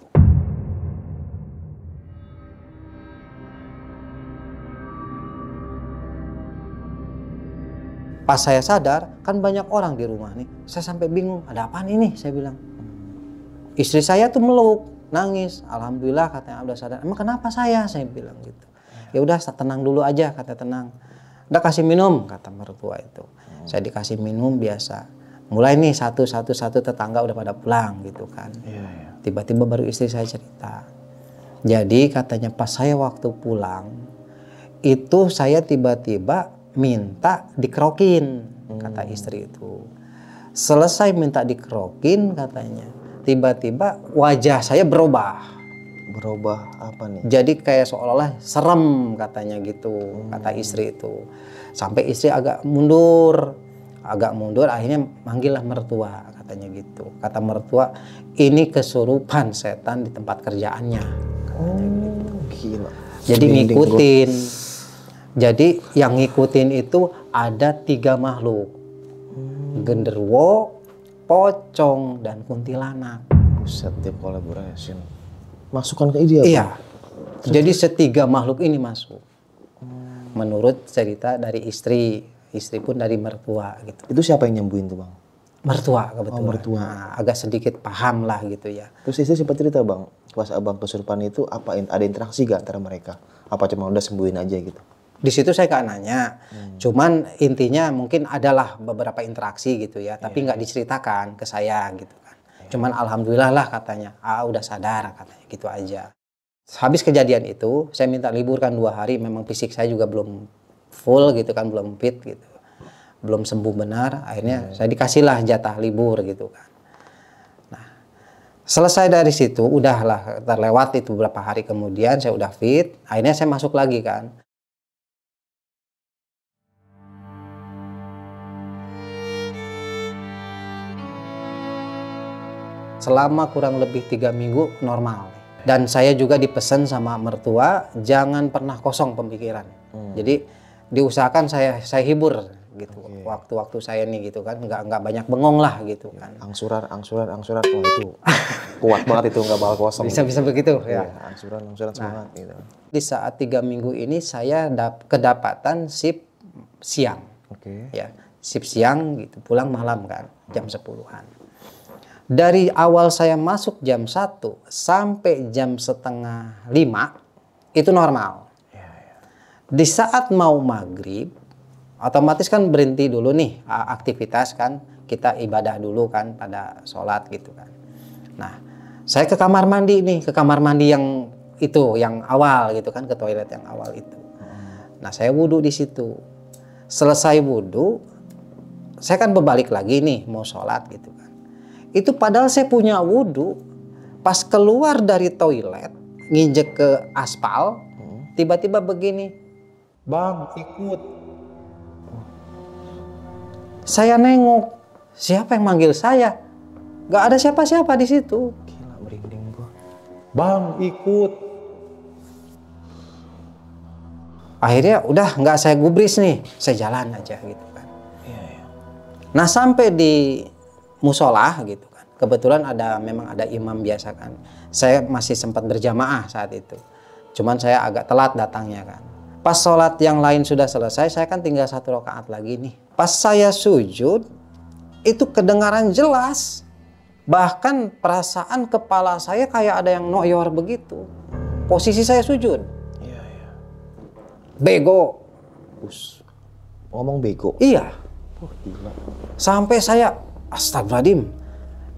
Speaker 1: Pas saya sadar kan banyak orang di rumah nih. Saya sampai bingung, ada apaan ini? Saya bilang. Istri saya tuh meluk, nangis. Alhamdulillah katanya udah sadar. Emang kenapa saya? Saya bilang gitu. Ya udah tenang dulu aja, kata tenang. Udah kasih minum, kata mertua itu. Saya dikasih minum biasa. Mulai nih satu tetangga udah pada pulang gitu kan. Tiba-tiba baru istri saya cerita. Jadi katanya pas saya waktu pulang itu saya tiba-tiba minta dikerokin, kata istri itu. Selesai minta dikerokin katanya, tiba-tiba wajah saya berubah.
Speaker 2: Berubah apa nih?
Speaker 1: Jadi kayak seolah-olah serem katanya gitu, kata istri itu. Sampai istri agak mundur, akhirnya manggillah mertua katanya gitu. Kata mertua, ini kesurupan setan di tempat kerjaannya. Katanya gitu.
Speaker 2: Gila.
Speaker 1: Jadi ngikutin. Jadi yang ngikutin itu ada 3 makhluk. genderuwo, pocong, dan kuntilanak.
Speaker 2: Buset, dia collaboration. Masukkan ke ide apa?
Speaker 1: Iya. Jadi setiga makhluk ini masuk. Menurut cerita dari istri pun dari mertua gitu.
Speaker 2: Itu siapa yang nyembuhin tuh, Bang?
Speaker 1: Mertua kebetulan.
Speaker 2: Oh, mertua.
Speaker 1: Nah, agak sedikit paham lah gitu ya.
Speaker 2: Terus istri sempat cerita, Bang, pas abang kesurupan itu ada interaksi gak antara mereka? Apa cuma udah sembuhin aja gitu?
Speaker 1: Di situ saya gak nanya. Cuman intinya mungkin adalah beberapa interaksi gitu ya, tapi nggak diceritakan ke saya gitu kan. Cuman alhamdulillah lah katanya, udah sadar katanya gitu aja. Habis kejadian itu, saya minta libur kan 2 hari, memang fisik saya juga belum full gitu kan, belum fit gitu. Belum sembuh benar, akhirnya saya dikasihlah jatah libur gitu kan. Nah, selesai dari situ, udahlah terlewat itu beberapa hari kemudian, saya udah fit, akhirnya saya masuk lagi kan. Selama kurang lebih 3 minggu normal. Dan saya juga dipesan sama mertua, jangan pernah kosong pemikiran. Jadi diusahakan saya hibur gitu. Waktu-waktu saya nih gitu kan, nggak banyak bengong lah gitu kan.
Speaker 2: Angsuran, wah itu kuat banget itu, nggak bakal kosong.
Speaker 1: Bisa begitu ya.
Speaker 2: Angsuran semangat gitu.
Speaker 1: Di saat 3 minggu ini saya kedapatan shift siang. Ya, shift siang gitu, pulang malam kan, jam 10-an. Dari awal saya masuk jam 1 sampai jam 4:30 itu normal. Di saat mau maghrib, otomatis kan berhenti dulu nih aktivitas kan, kita ibadah dulu kan pada sholat gitu kan. Nah, saya ke kamar mandi nih, ke kamar mandi yang itu, yang awal gitu kan, ke toilet yang awal itu. Nah, saya wudhu di situ. Selesai wudhu, saya kan berbalik lagi nih mau sholat gitu kan. Itu padahal saya punya wudhu, pas keluar dari toilet, nginjek ke aspal, tiba-tiba begini.
Speaker 3: Bang, ikut.
Speaker 1: Saya nengok, siapa yang manggil saya? Gak ada siapa-siapa di situ.
Speaker 2: Gila, merinding gua.
Speaker 3: Bang, ikut.
Speaker 1: Akhirnya udah nggak saya gubris nih, saya jalan aja gitu kan. Nah sampai di musola gitu kan, kebetulan memang ada imam biasa kan. Saya masih sempat berjamaah saat itu, cuman saya agak telat datangnya kan. Pas sholat yang lain sudah selesai, saya kan tinggal 1 rakaat lagi nih. Pas saya sujud, itu kedengaran jelas, bahkan perasaan kepala saya kayak ada yang noyor begitu. Posisi saya sujud. Bego.
Speaker 2: Ngomong bego?
Speaker 1: Iya.
Speaker 2: Gila.
Speaker 1: Sampai saya astagfirullahaladzim,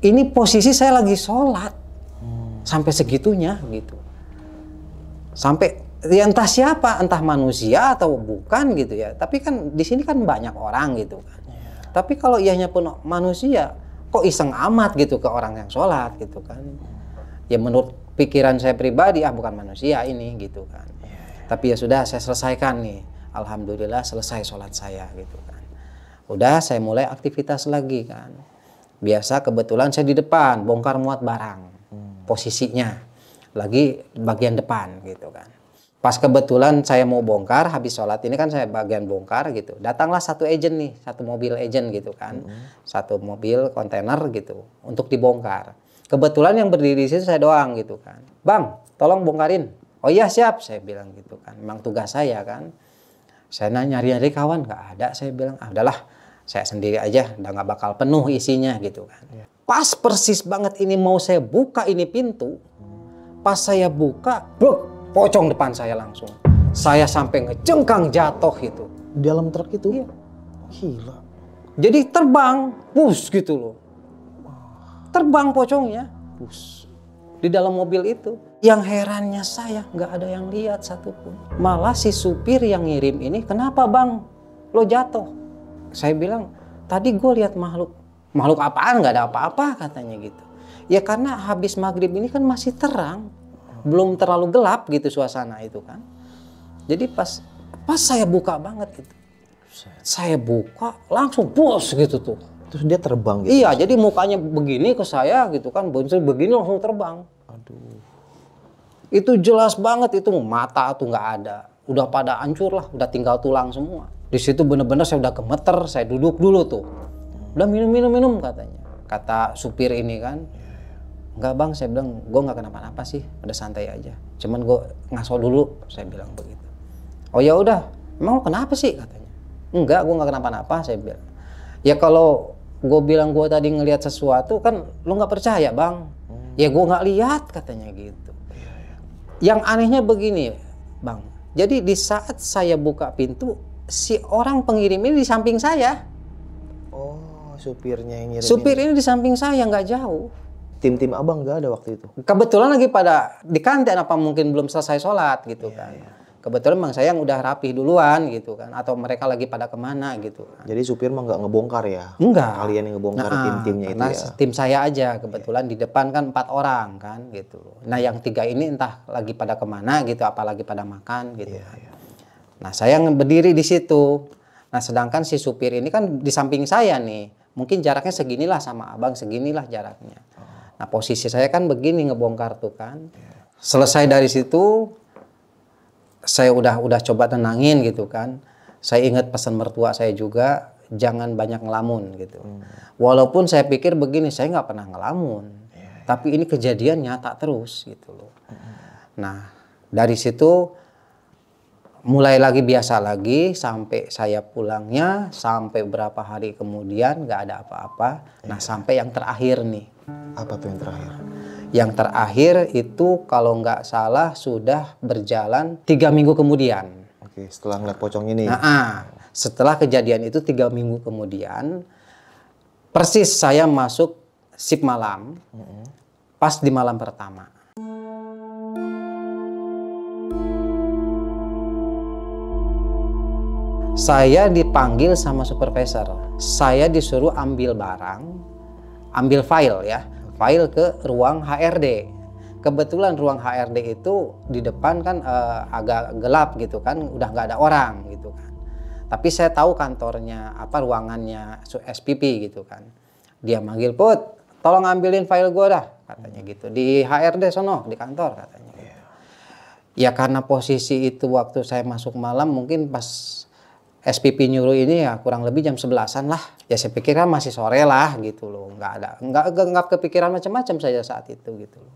Speaker 1: ini posisi saya lagi sholat. Sampai segitunya gitu. Sampai ya entah siapa, entah manusia atau bukan gitu ya. Tapi kan di sini kan banyak orang gitu kan. Tapi kalau ianya pun manusia, kok iseng amat gitu ke orang yang sholat gitu kan. Ya menurut pikiran saya pribadi, bukan manusia ini gitu kan. Tapi ya sudah, saya selesaikan nih. Alhamdulillah selesai sholat saya gitu kan. Udah saya mulai aktivitas lagi kan. Biasa kebetulan saya di depan bongkar muat barang. Posisinya lagi bagian depan gitu kan. Pas kebetulan saya mau bongkar, habis sholat ini kan saya bagian bongkar gitu. Datanglah satu agent nih, satu mobil agent gitu kan. Satu mobil kontainer gitu untuk dibongkar. Kebetulan yang berdiri di situ saya doang gitu kan. Bang, tolong bongkarin. Oh iya siap, saya bilang gitu kan. Memang tugas saya kan. Saya nyari-nyari kawan, nggak ada. Saya bilang, udahlah, saya sendiri aja, udah nggak bakal penuh isinya gitu kan. Pas persis banget ini mau saya buka ini pintu, pas saya buka, bro, pocong depan saya langsung. Saya sampai ngejengkang jatuh itu.
Speaker 2: Di dalam truk itu?
Speaker 1: Iya.
Speaker 2: Gila.
Speaker 1: Jadi terbang, bus gitu loh. Terbang pocongnya, bus. Di dalam mobil itu. Yang herannya saya nggak ada yang lihat satupun. Malah si supir yang ngirim ini, kenapa bang lo jatuh? Saya bilang, tadi gue lihat makhluk. Makhluk apaan? Nggak ada apa-apa katanya gitu. Ya karena habis maghrib ini kan masih terang. Belum terlalu gelap gitu suasana itu kan. Jadi pas saya buka banget itu. Saya buka langsung bos gitu tuh.
Speaker 2: Terus dia terbang gitu?
Speaker 1: Iya, jadi mukanya begini ke saya gitu kan. Begini langsung terbang.
Speaker 2: Aduh.
Speaker 1: Itu jelas banget, itu mata tuh nggak ada. Udah pada hancur lah, udah tinggal tulang semua. Di situ bener-bener saya udah gemeter, saya duduk dulu tuh. Udah minum katanya. Kata supir ini kan. Enggak bang, saya bilang gue nggak kenapa-napa sih, udah santai aja. Cuman gue ngaso dulu, saya bilang begitu. Oh ya udah, emang lo kenapa sih katanya? Enggak, gue nggak kenapa-napa, saya bilang. Ya kalau gue bilang gue tadi ngelihat sesuatu kan lo nggak percaya bang. Ya gue nggak lihat katanya gitu. Yang anehnya begini bang, jadi di saat saya buka pintu, si orang pengirim ini di samping saya.
Speaker 2: Oh, supirnya yang ngirim.
Speaker 1: Supir ini di samping saya, nggak jauh.
Speaker 2: Tim-tim abang nggak ada waktu itu?
Speaker 1: Kebetulan lagi pada di kantin, apa mungkin belum selesai sholat gitu kan. Kebetulan bang saya yang udah rapih duluan gitu kan, atau mereka lagi pada kemana gitu kan.
Speaker 2: Jadi supir mah nggak ngebongkar ya?
Speaker 1: Enggak.
Speaker 2: Kalian yang ngebongkar tim-timnya itu ya?
Speaker 1: Tim saya aja, kebetulan di depan kan 4 orang kan gitu. Nah yang 3 ini entah lagi pada kemana gitu, apalagi pada makan gitu. Nah saya berdiri di situ. Nah sedangkan si supir ini kan di samping saya nih, mungkin jaraknya seginilah sama abang, seginilah jaraknya. Nah posisi saya kan begini ngebongkar tuh kan. Selesai dari situ saya udah coba tenangin gitu kan. Saya ingat pesan mertua saya juga, jangan banyak ngelamun gitu. Walaupun saya pikir begini, saya nggak pernah ngelamun. Tapi ini kejadian nyata terus gitu loh. Nah dari situ mulai lagi biasa lagi sampai saya pulangnya, sampai berapa hari kemudian nggak ada apa-apa. Nah sampai yang terakhir nih.
Speaker 2: Apa tuh yang terakhir?
Speaker 1: Yang terakhir itu kalau nggak salah sudah berjalan 3 minggu kemudian.
Speaker 2: Oke, setelah ngeliat pocong ini.
Speaker 1: Nah, setelah kejadian itu 3 minggu kemudian, persis saya masuk shift malam, pas di malam pertama. Saya dipanggil sama supervisor. Saya disuruh ambil barang, ambil file ya, file ke ruang HRD. Kebetulan ruang HRD itu di depan kan agak gelap gitu kan, udah nggak ada orang gitu kan. Tapi saya tahu kantornya apa, ruangannya SPP gitu kan. Dia manggil, Put, tolong ambilin file gue dah, katanya gitu. Di HRD sono, di kantor katanya. Gitu. Ya karena posisi itu waktu saya masuk malam, mungkin pas SPP nyuruh ini ya kurang lebih jam 11-an lah. Ya saya pikir kan masih sore lah gitu loh. Nggak kepikiran macam-macam saya saat itu gitu loh.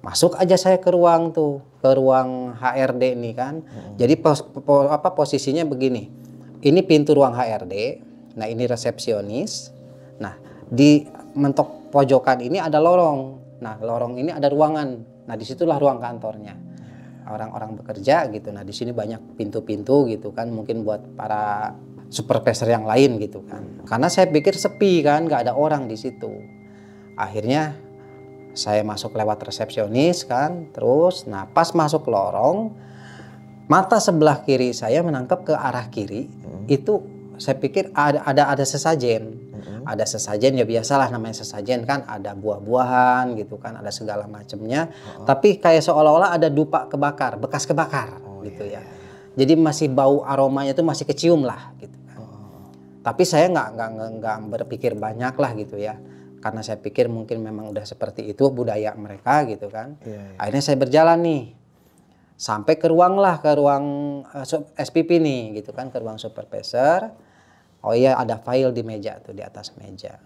Speaker 1: Masuk aja saya ke ruang tuh, ke ruang HRD ini kan. Jadi posisinya begini. Ini pintu ruang HRD. Nah ini resepsionis. Nah di mentok pojokan ini ada lorong. Nah lorong ini ada ruangan. Nah disitulah ruang kantornya. Orang-orang bekerja gitu. Nah di sini banyak pintu-pintu gitu kan, mungkin buat para supervisor yang lain gitu kan. Karena saya pikir sepi kan, nggak ada orang di situ. Akhirnya saya masuk lewat resepsionis kan, terus nah pas masuk lorong, mata sebelah kiri saya menangkap ke arah kiri. Itu saya pikir ada sesajen. Ada sesajen, ya biasalah namanya sesajen kan, ada buah-buahan gitu kan, ada segala macamnya. Tapi kayak seolah-olah ada dupa kebakar, bekas kebakar gitu ya. Jadi masih bau aromanya itu masih kecium lah gitu kan. Tapi saya nggak berpikir banyak lah gitu ya. Karena saya pikir mungkin memang udah seperti itu budaya mereka gitu kan. Akhirnya saya berjalan nih. Sampai ke ruang SPP nih gitu kan, ke ruang supervisor. Oh iya ada file di meja tuh, di atas meja.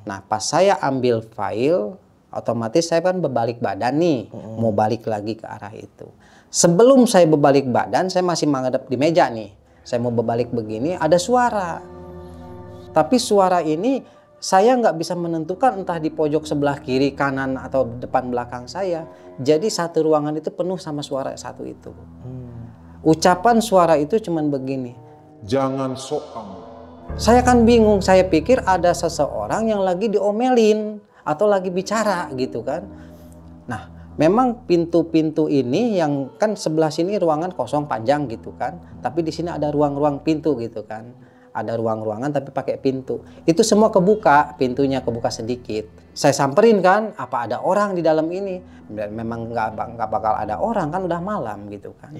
Speaker 1: Nah pas saya ambil file, otomatis saya kan berbalik badan nih, mau balik lagi ke arah itu. Sebelum saya berbalik badan, saya masih menghadap di meja nih. Saya mau berbalik begini, ada suara. Tapi suara ini saya nggak bisa menentukan entah di pojok sebelah kiri, kanan, atau depan belakang saya. Jadi satu ruangan itu penuh sama suara satu itu. Ucapan suara itu cuman begini.
Speaker 3: Jangan sok kamu.
Speaker 1: Saya kan bingung, saya pikir ada seseorang yang lagi diomelin atau lagi bicara gitu kan. Nah, memang pintu-pintu ini yang kan sebelah sini ruangan kosong panjang gitu kan. Tapi di sini ada ruang-ruang pintu gitu kan. Ada ruang-ruangan tapi pakai pintu. Itu semua kebuka, pintunya kebuka sedikit. Saya samperin kan, apa ada orang di dalam ini? Memang nggak bakal ada orang kan, udah malam gitu kan.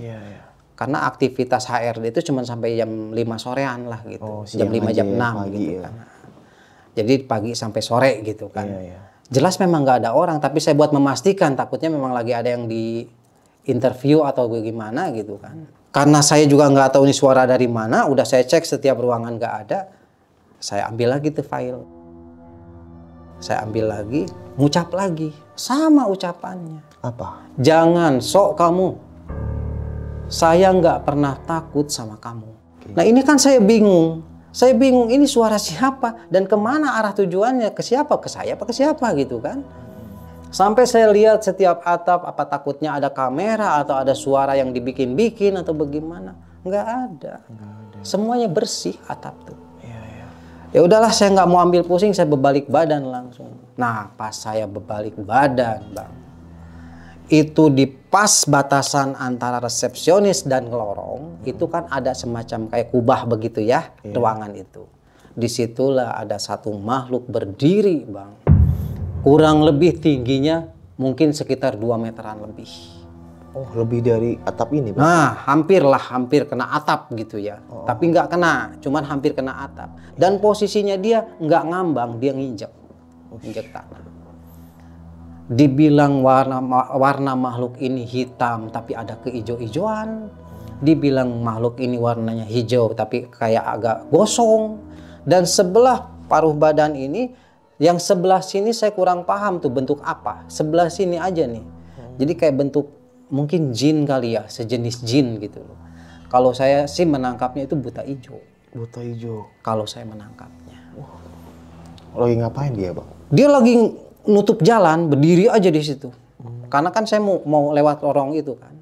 Speaker 1: Karena aktivitas HRD itu cuma sampai jam 5 sorean lah gitu. Jam 5 jam 6 gitu kan. Jadi pagi sampai sore gitu kan. Jelas memang nggak ada orang, tapi saya buat memastikan takutnya memang lagi ada yang di interview atau bagaimana gitu kan. Karena saya juga nggak tahu ini suara dari mana, udah saya cek setiap ruangan nggak ada. Saya ambil lagi tuh file. Saya ambil lagi, ngucap lagi. Sama ucapannya.
Speaker 2: Apa?
Speaker 1: Jangan sok kamu. Saya nggak pernah takut sama kamu. Nah ini kan saya bingung. Saya bingung ini suara siapa dan kemana arah tujuannya, ke siapa, ke saya apa ke siapa gitu kan. Sampai saya lihat setiap atap, apa takutnya ada kamera atau ada suara yang dibikin-bikin atau bagaimana. Nggak ada. Semuanya bersih atap tuh. Ya udahlah, saya nggak mau ambil pusing, saya berbalik badan langsung. Nah, pas saya berbalik badan, Bang, itu di pas batasan antara resepsionis dan lorong, itu kan ada semacam kayak kubah begitu ya, ruangan itu. Disitulah ada satu makhluk berdiri, Bang. Kurang lebih tingginya mungkin sekitar 2 meteran lebih.
Speaker 2: Oh, lebih dari atap ini, Bang?
Speaker 1: Nah, hampir kena atap gitu ya. Tapi nggak kena, cuman hampir kena atap. Dan posisinya dia nggak ngambang, dia nginjek tanah. Dibilang warna makhluk ini hitam, tapi ada keijo-ijoan. Dibilang makhluk ini warnanya hijau, tapi kayak agak gosong. Dan sebelah paruh badan ini, yang sebelah sini saya kurang paham tuh bentuk apa. Sebelah sini aja nih. Jadi kayak bentuk mungkin jin kali ya, sejenis jin gitu loh. Kalau saya sih menangkapnya itu buta hijau.
Speaker 2: Buta hijau.
Speaker 1: Kalau saya menangkapnya.
Speaker 2: Lagi ngapain dia, Bang?
Speaker 1: Dia lagi nutup jalan, berdiri aja di situ. Karena kan saya mau lewat lorong itu kan.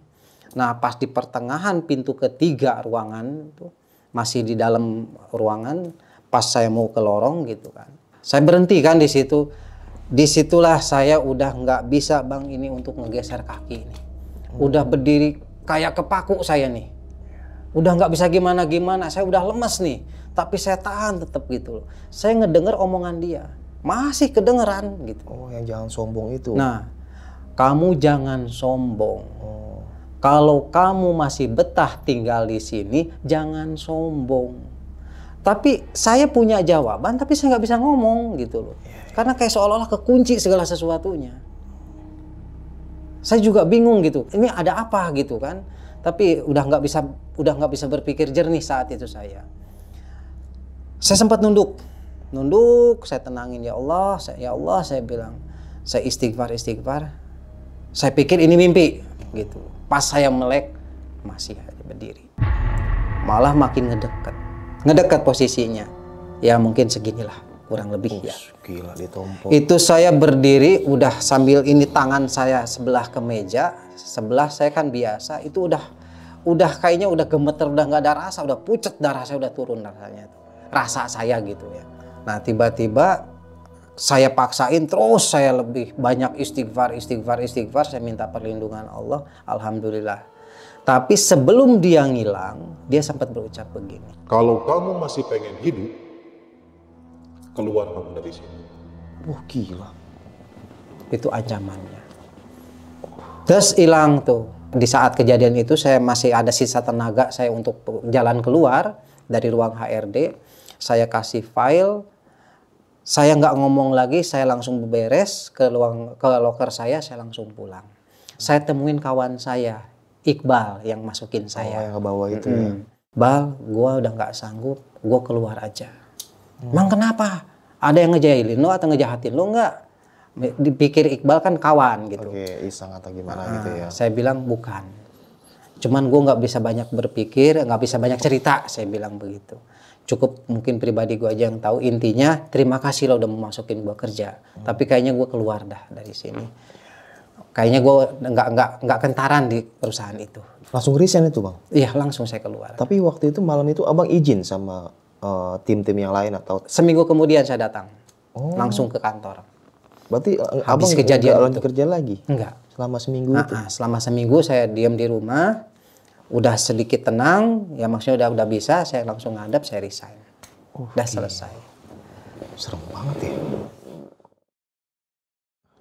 Speaker 1: Nah, pas di pertengahan pintu ketiga ruangan itu, masih di dalam ruangan, pas saya mau ke lorong gitu kan. Saya berhenti kan di situ. Disitulah saya udah nggak bisa, Bang, ini untuk ngegeser kaki ini. Udah berdiri kayak kepaku saya nih. Udah nggak bisa gimana-gimana, saya udah lemes nih. Tapi saya tahan tetap gitu loh. Saya ngedenger omongan dia. Masih kedengeran gitu.
Speaker 2: Oh, yang jangan sombong itu.
Speaker 1: Nah, kamu jangan sombong. Kalau kamu masih betah tinggal di sini, jangan sombong. Tapi saya punya jawaban, tapi saya nggak bisa ngomong gitu loh. Karena kayak seolah-olah kekunci segala sesuatunya. Saya juga bingung gitu, ini ada apa gitu kan? Tapi udah nggak bisa berpikir jernih saat itu saya. Saya sempat nunduk, saya tenangin ya Allah, saya bilang, saya istighfar. Saya pikir ini mimpi gitu. Pas saya melek masih aja berdiri, malah makin ngedekat posisinya. Ya mungkin seginilah. Kurang lebih ya.
Speaker 2: Gila, ditompok.
Speaker 1: Itu saya berdiri udah sambil ini tangan saya sebelah ke meja, sebelah saya kan biasa, itu udah kayaknya udah gemeter, udah nggak ada rasa, udah pucet, darah saya udah turun rasanya tuh. Rasa saya gitu ya. Nah, tiba-tiba saya paksain terus, saya lebih banyak istighfar, saya minta perlindungan Allah, alhamdulillah. Tapi sebelum dia ngilang, dia sempat berucap begini.
Speaker 3: Kalau kamu masih pengen hidup, keluar kamu dari sini.
Speaker 2: Wah, gila.
Speaker 1: Itu ancamannya. Terus hilang tuh. Di saat kejadian itu saya masih ada sisa tenaga saya untuk jalan keluar dari ruang HRD. Saya kasih file. Saya nggak ngomong lagi, saya langsung beberes ke loker saya langsung pulang. Saya temuin kawan saya, Iqbal, yang masukin saya.
Speaker 2: Yang ke bawah itu ya.
Speaker 1: Bal, gua udah nggak sanggup, gua keluar aja. Emang kenapa? Ada yang ngejailin lo atau ngejahatin lo? Enggak. Dipikir Iqbal kan kawan gitu.
Speaker 2: Oke, iseng atau gimana gitu ya.
Speaker 1: Saya bilang bukan. Cuman gue nggak bisa banyak berpikir, nggak bisa banyak cerita. Saya bilang begitu. Cukup mungkin pribadi gue aja yang tahu. Intinya terima kasih lo udah mau masukin gue kerja. Tapi kayaknya gue keluar dah dari sini. Kayaknya gue nggak kentaran di perusahaan itu.
Speaker 2: Langsung resign itu, Bang?
Speaker 1: Iya, langsung saya keluar.
Speaker 2: Tapi waktu itu malam itu abang izin sama tim-tim yang lain atau?
Speaker 1: Seminggu kemudian saya datang, langsung ke kantor.
Speaker 2: Berarti
Speaker 1: Habis
Speaker 2: abang
Speaker 1: kejadian
Speaker 2: nggak
Speaker 1: itu.
Speaker 2: lanjut kerja lagi?
Speaker 1: Enggak.
Speaker 2: Selama seminggu itu?
Speaker 1: Selama seminggu saya diam di rumah, udah sedikit tenang, ya maksudnya udah bisa, saya langsung ngadap, saya resign. Udah selesai.
Speaker 2: Serem banget ya.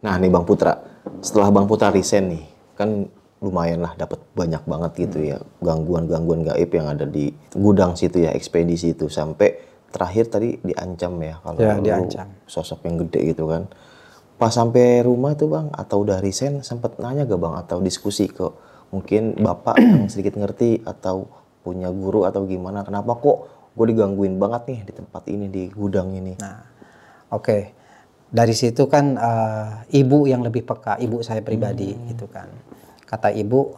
Speaker 2: Nah nih Bang Putra, setelah Bang Putra resign nih, kan lumayan lah dapat banyak banget gitu ya gangguan-gangguan gaib yang ada di gudang situ ya, ekspedisi itu, sampai terakhir tadi diancam ya kalau
Speaker 1: ya, diancam.
Speaker 2: Sosok yang gede gitu kan. Pas sampai rumah tuh Bang atau udah resign sempat nanya gak Bang atau diskusi ke mungkin Bapak yang sedikit ngerti atau punya guru atau gimana, kenapa kok gue digangguin banget nih di tempat ini, di gudang ini.
Speaker 1: Nah, oke. Dari situ kan ibu yang lebih peka, ibu saya pribadi gitu kan. Kata ibu,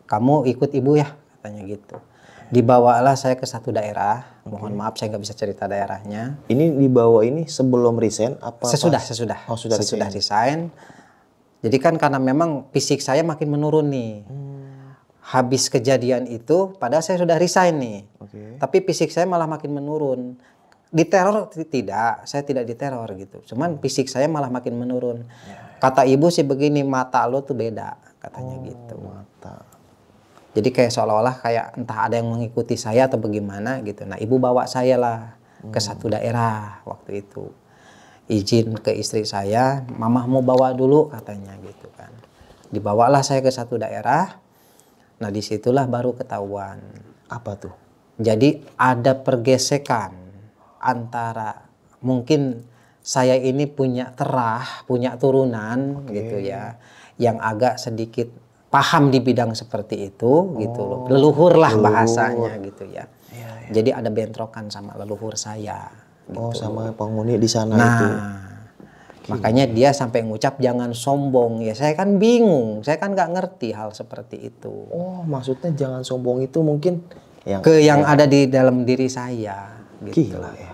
Speaker 1: kamu ikut ibu ya, katanya gitu. Dibawalah saya ke satu daerah. Mohon maaf saya nggak bisa cerita daerahnya.
Speaker 2: Ini dibawa ini sebelum resign apa?
Speaker 1: Sesudah.
Speaker 2: Oh, sudah
Speaker 1: Sesudah resign. Jadi kan karena memang fisik saya makin menurun nih. Habis kejadian itu, padahal saya sudah resign nih. Tapi fisik saya malah makin menurun. Diteror tidak, saya tidak diteror gitu. Cuman fisik saya malah makin menurun. Kata ibu sih begini, mata lo tuh beda, katanya gitu.
Speaker 2: Mata.
Speaker 1: Jadi kayak seolah-olah kayak entah ada yang mengikuti saya atau bagaimana gitu. Nah ibu bawa saya lah ke satu daerah waktu itu. Izin ke istri saya, mama mau bawa dulu katanya gitu kan. Dibawalah saya ke satu daerah. Nah disitulah baru ketahuan.
Speaker 2: Apa tuh?
Speaker 1: Jadi ada pergesekan antara mungkin saya ini punya terah, punya turunan gitu ya. Yang agak sedikit paham di bidang seperti itu gitu loh. Leluhur lah bahasanya gitu ya. Jadi ada bentrokan sama leluhur saya gitu.
Speaker 2: Oh, sama penghuni di sana
Speaker 1: Nah,
Speaker 2: itu.
Speaker 1: makanya dia sampai ngucap jangan sombong. Ya saya kan bingung, saya kan nggak ngerti hal seperti itu.
Speaker 2: Oh, maksudnya jangan sombong itu mungkin
Speaker 1: yang ada di dalam diri saya gitu.
Speaker 2: Gila ya.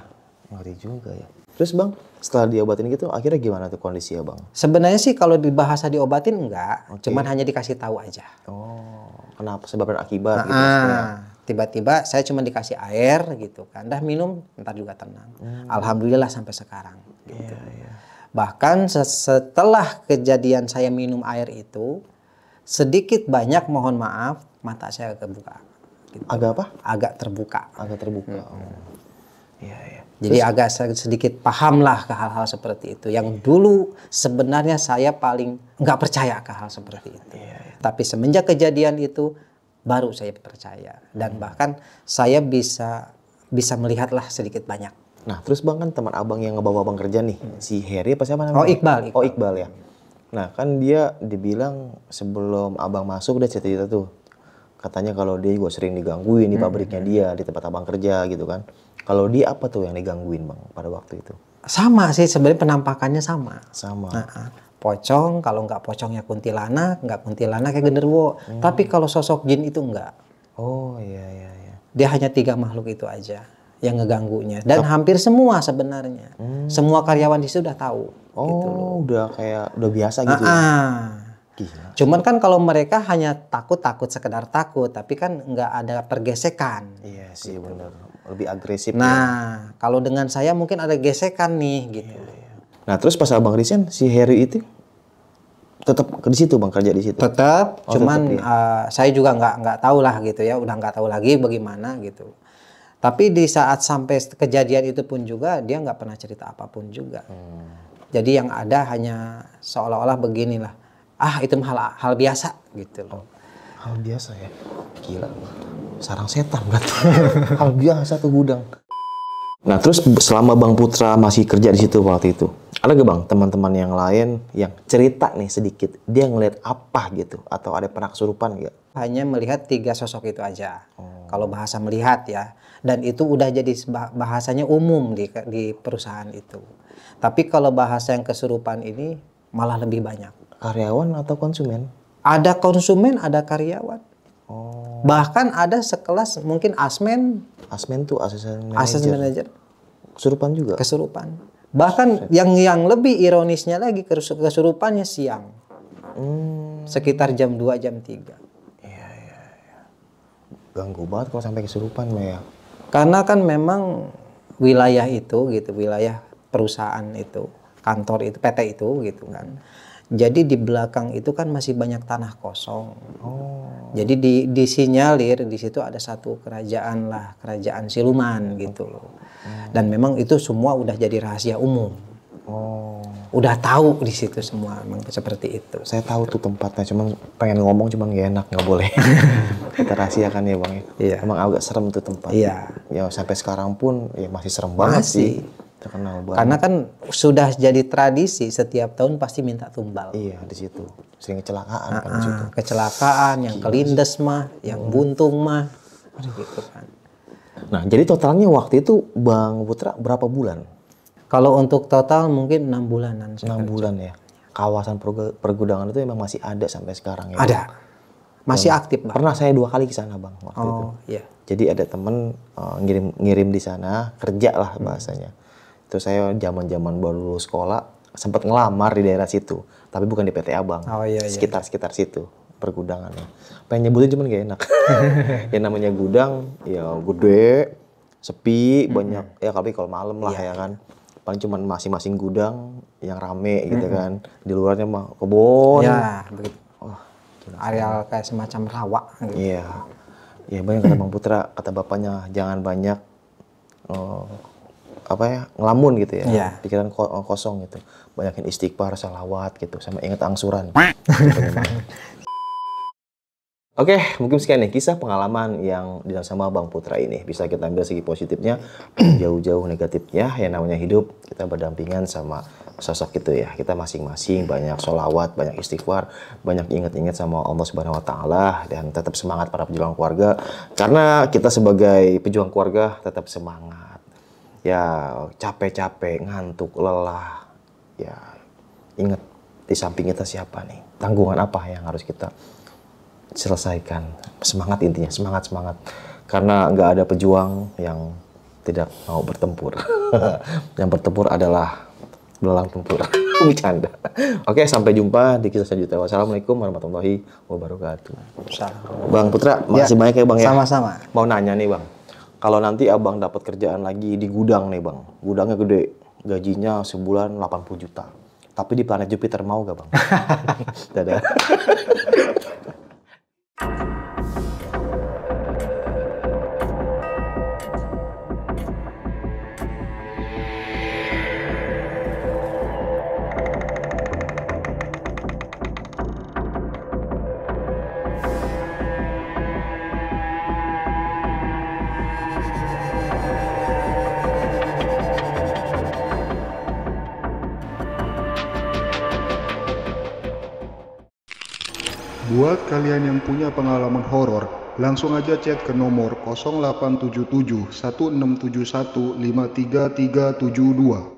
Speaker 2: Ngeri juga ya. Terus Bang, setelah diobatin gitu akhirnya gimana tuh kondisi ya Bang?
Speaker 1: Sebenarnya sih kalau dibahasa diobatin enggak, cuman hanya dikasih tahu aja.
Speaker 2: Oh, kenapa? Sebab dan akibat gitu.
Speaker 1: Tiba-tiba saya cuma dikasih air gitu kan, dah minum, ntar juga tenang. Alhamdulillah sampai sekarang. Gitu. Bahkan setelah kejadian saya minum air itu, sedikit banyak mohon maaf mata saya kebuka. Gitu.
Speaker 2: Agak apa?
Speaker 1: Agak terbuka.
Speaker 2: Agak terbuka. Iya, iya.
Speaker 1: Jadi agak sedikit paham lah ke hal-hal seperti itu. Yang dulu sebenarnya saya paling nggak percaya ke hal seperti itu. Tapi semenjak kejadian itu baru saya percaya. Dan bahkan saya bisa melihatlah sedikit banyak.
Speaker 2: Nah terus Bang kan teman abang yang ngebawa abang kerja nih. Si Heri apa siapa namanya?
Speaker 1: Oh Iqbal.
Speaker 2: Oh Iqbal ya. Nah kan dia dibilang sebelum abang masuk dia cerita tuh. Katanya kalau dia juga sering digangguin di pabriknya dia, di tempat abang kerja gitu kan. Kalau dia apa tuh yang digangguin Bang pada waktu itu?
Speaker 1: Sama sih sebenarnya penampakannya sama.
Speaker 2: Sama.
Speaker 1: Pocong, kalau nggak pocongnya kuntilanak, nggak kuntilanak kayak genderuwo. Tapi kalau sosok jin itu enggak.
Speaker 2: Oh iya.
Speaker 1: Dia hanya 3 makhluk itu aja yang ngeganggunya. Dan hampir semua sebenarnya. Semua karyawan di situ udah tahu.
Speaker 2: Oh
Speaker 1: gitu loh.
Speaker 2: udah biasa gitu ya?
Speaker 1: Gila. Cuman kan kalau mereka hanya takut sekedar takut, tapi kan nggak ada pergesekan.
Speaker 2: Iya sih benar, lebih agresif.
Speaker 1: Nah, kalau dengan saya mungkin ada gesekan nih gitu.
Speaker 2: Nah terus pas abang resign si Heri itu tetap di situ Bang, kerja di situ.
Speaker 1: Tetap, cuman saya juga nggak tahu lah gitu ya, udah nggak tahu lagi bagaimana gitu. Tapi di saat sampai kejadian itu pun juga dia nggak pernah cerita apapun juga. Jadi yang ada hanya seolah-olah beginilah. Itu hal biasa gitu loh.
Speaker 2: Hal biasa ya? Gila. Sarang setan berarti. Hal biasa tuh gudang. Nah terus selama Bang Putra masih kerja di situ waktu itu, ada gak Bang teman-teman yang lain yang cerita nih sedikit, dia ngeliat apa gitu? Atau ada pernah kesurupan gak?
Speaker 1: Hanya melihat 3 sosok itu aja. Kalau bahasa melihat ya. Dan itu udah jadi bahasanya umum di perusahaan itu. Tapi kalau bahasa yang kesurupan ini malah lebih banyak.
Speaker 2: Karyawan atau konsumen?
Speaker 1: Ada konsumen, ada karyawan. Bahkan ada sekelas mungkin asmen.
Speaker 2: Asmen tuh asisten
Speaker 1: manajer.
Speaker 2: Kesurupan juga?
Speaker 1: Kesurupan. Bahkan yang lebih ironisnya lagi kesurupannya siang. Sekitar jam 2, jam 3.
Speaker 2: Iya. Ganggu banget kalau sampai kesurupan ya.
Speaker 1: Karena kan memang wilayah itu gitu, wilayah perusahaan itu, kantor itu, PT itu gitu kan. Jadi di belakang itu kan masih banyak tanah kosong. Jadi disinyalir di situ ada satu kerajaan lah, kerajaan siluman gitu loh. Dan memang itu semua udah jadi rahasia umum. Udah tahu di situ semua, memang seperti itu.
Speaker 2: Saya tahu tuh tempatnya, cuman pengen ngomong cuman gak enak, nggak boleh. Kita rahasiakan ya Bang ya.
Speaker 1: Iya.
Speaker 2: Emang agak serem tuh tempat.
Speaker 1: Iya.
Speaker 2: Ya sampai sekarang pun ya masih serem banget sih. Terkenal banget.
Speaker 1: Karena kan sudah jadi tradisi setiap tahun pasti minta tumbal.
Speaker 2: Iya di situ sering kecelakaan kan di situ.
Speaker 1: Kecelakaan, yang kelindes mah, yang buntung mah, gitu kan.
Speaker 2: Nah, jadi totalnya waktu itu Bang Putra berapa bulan?
Speaker 1: Kalau untuk total mungkin 6 bulanan.
Speaker 2: 6 bulan ya. Kawasan pergudangan itu memang masih ada sampai sekarang ya?
Speaker 1: Ada. Masih aktif, Bang.
Speaker 2: Pernah saya 2 kali ke sana, Bang, waktu itu.
Speaker 1: Oh, iya.
Speaker 2: Jadi ada temen ngirim di sana, kerja lah bahasanya. Itu saya zaman-zaman baru lulus sekolah, sempat ngelamar di daerah situ. Tapi bukan di PT Abang.
Speaker 1: Oh, iya.
Speaker 2: Sekitar situ pergudangannya. Pengen nyebutin cuman gak enak. Yang namanya gudang, ya gede, sepi, banyak. Ya kalau malam lah ya kan. Paling cuman masing-masing gudang yang rame gitu kan. Di luarnya mah kebun.
Speaker 1: Ya, begitu. Areal kayak semacam rawa gitu.
Speaker 2: Iya. Ya banyak kata Bang Putra, kata bapaknya jangan banyak ngelamun gitu ya.
Speaker 1: Iya.
Speaker 2: Pikiran kosong gitu. Banyakin istighfar, salawat gitu, sama ingat angsuran. Oke, mungkin sekian nih kisah pengalaman yang dialami sama Bang Putra ini. Bisa kita ambil segi positifnya, jauh-jauh negatifnya. Yang namanya hidup, kita berdampingan sama sosok itu ya. Kita masing-masing banyak sholawat, banyak istighfar, banyak ingat-ingat sama Allah Subhanahu Wa Taala, dan tetap semangat para pejuang keluarga. Karena kita sebagai pejuang keluarga tetap semangat. Ya capek-capek, ngantuk, lelah. Ya ingat di samping kita siapa nih? Tanggungan apa yang harus kita selesaikan? Semangat intinya, semangat. Karena nggak ada pejuang yang tidak mau bertempur. Yang bertempur adalah belalang tempur. Bercanda. Oke, sampai jumpa di kisah selanjutnya. Wassalamualaikum warahmatullahi wabarakatuh. Bang Putra, makasih banyak ya Bang ya.
Speaker 1: Sama-sama.
Speaker 2: Mau nanya nih Bang, kalau nanti Abang dapat kerjaan lagi di gudang nih Bang, gudangnya gede, gajinya sebulan 80 juta. Tapi di planet Jupiter mau gak Bang? Dadah.
Speaker 3: Buat kalian yang punya pengalaman horor, langsung aja chat ke nomor 0877 1671 53372.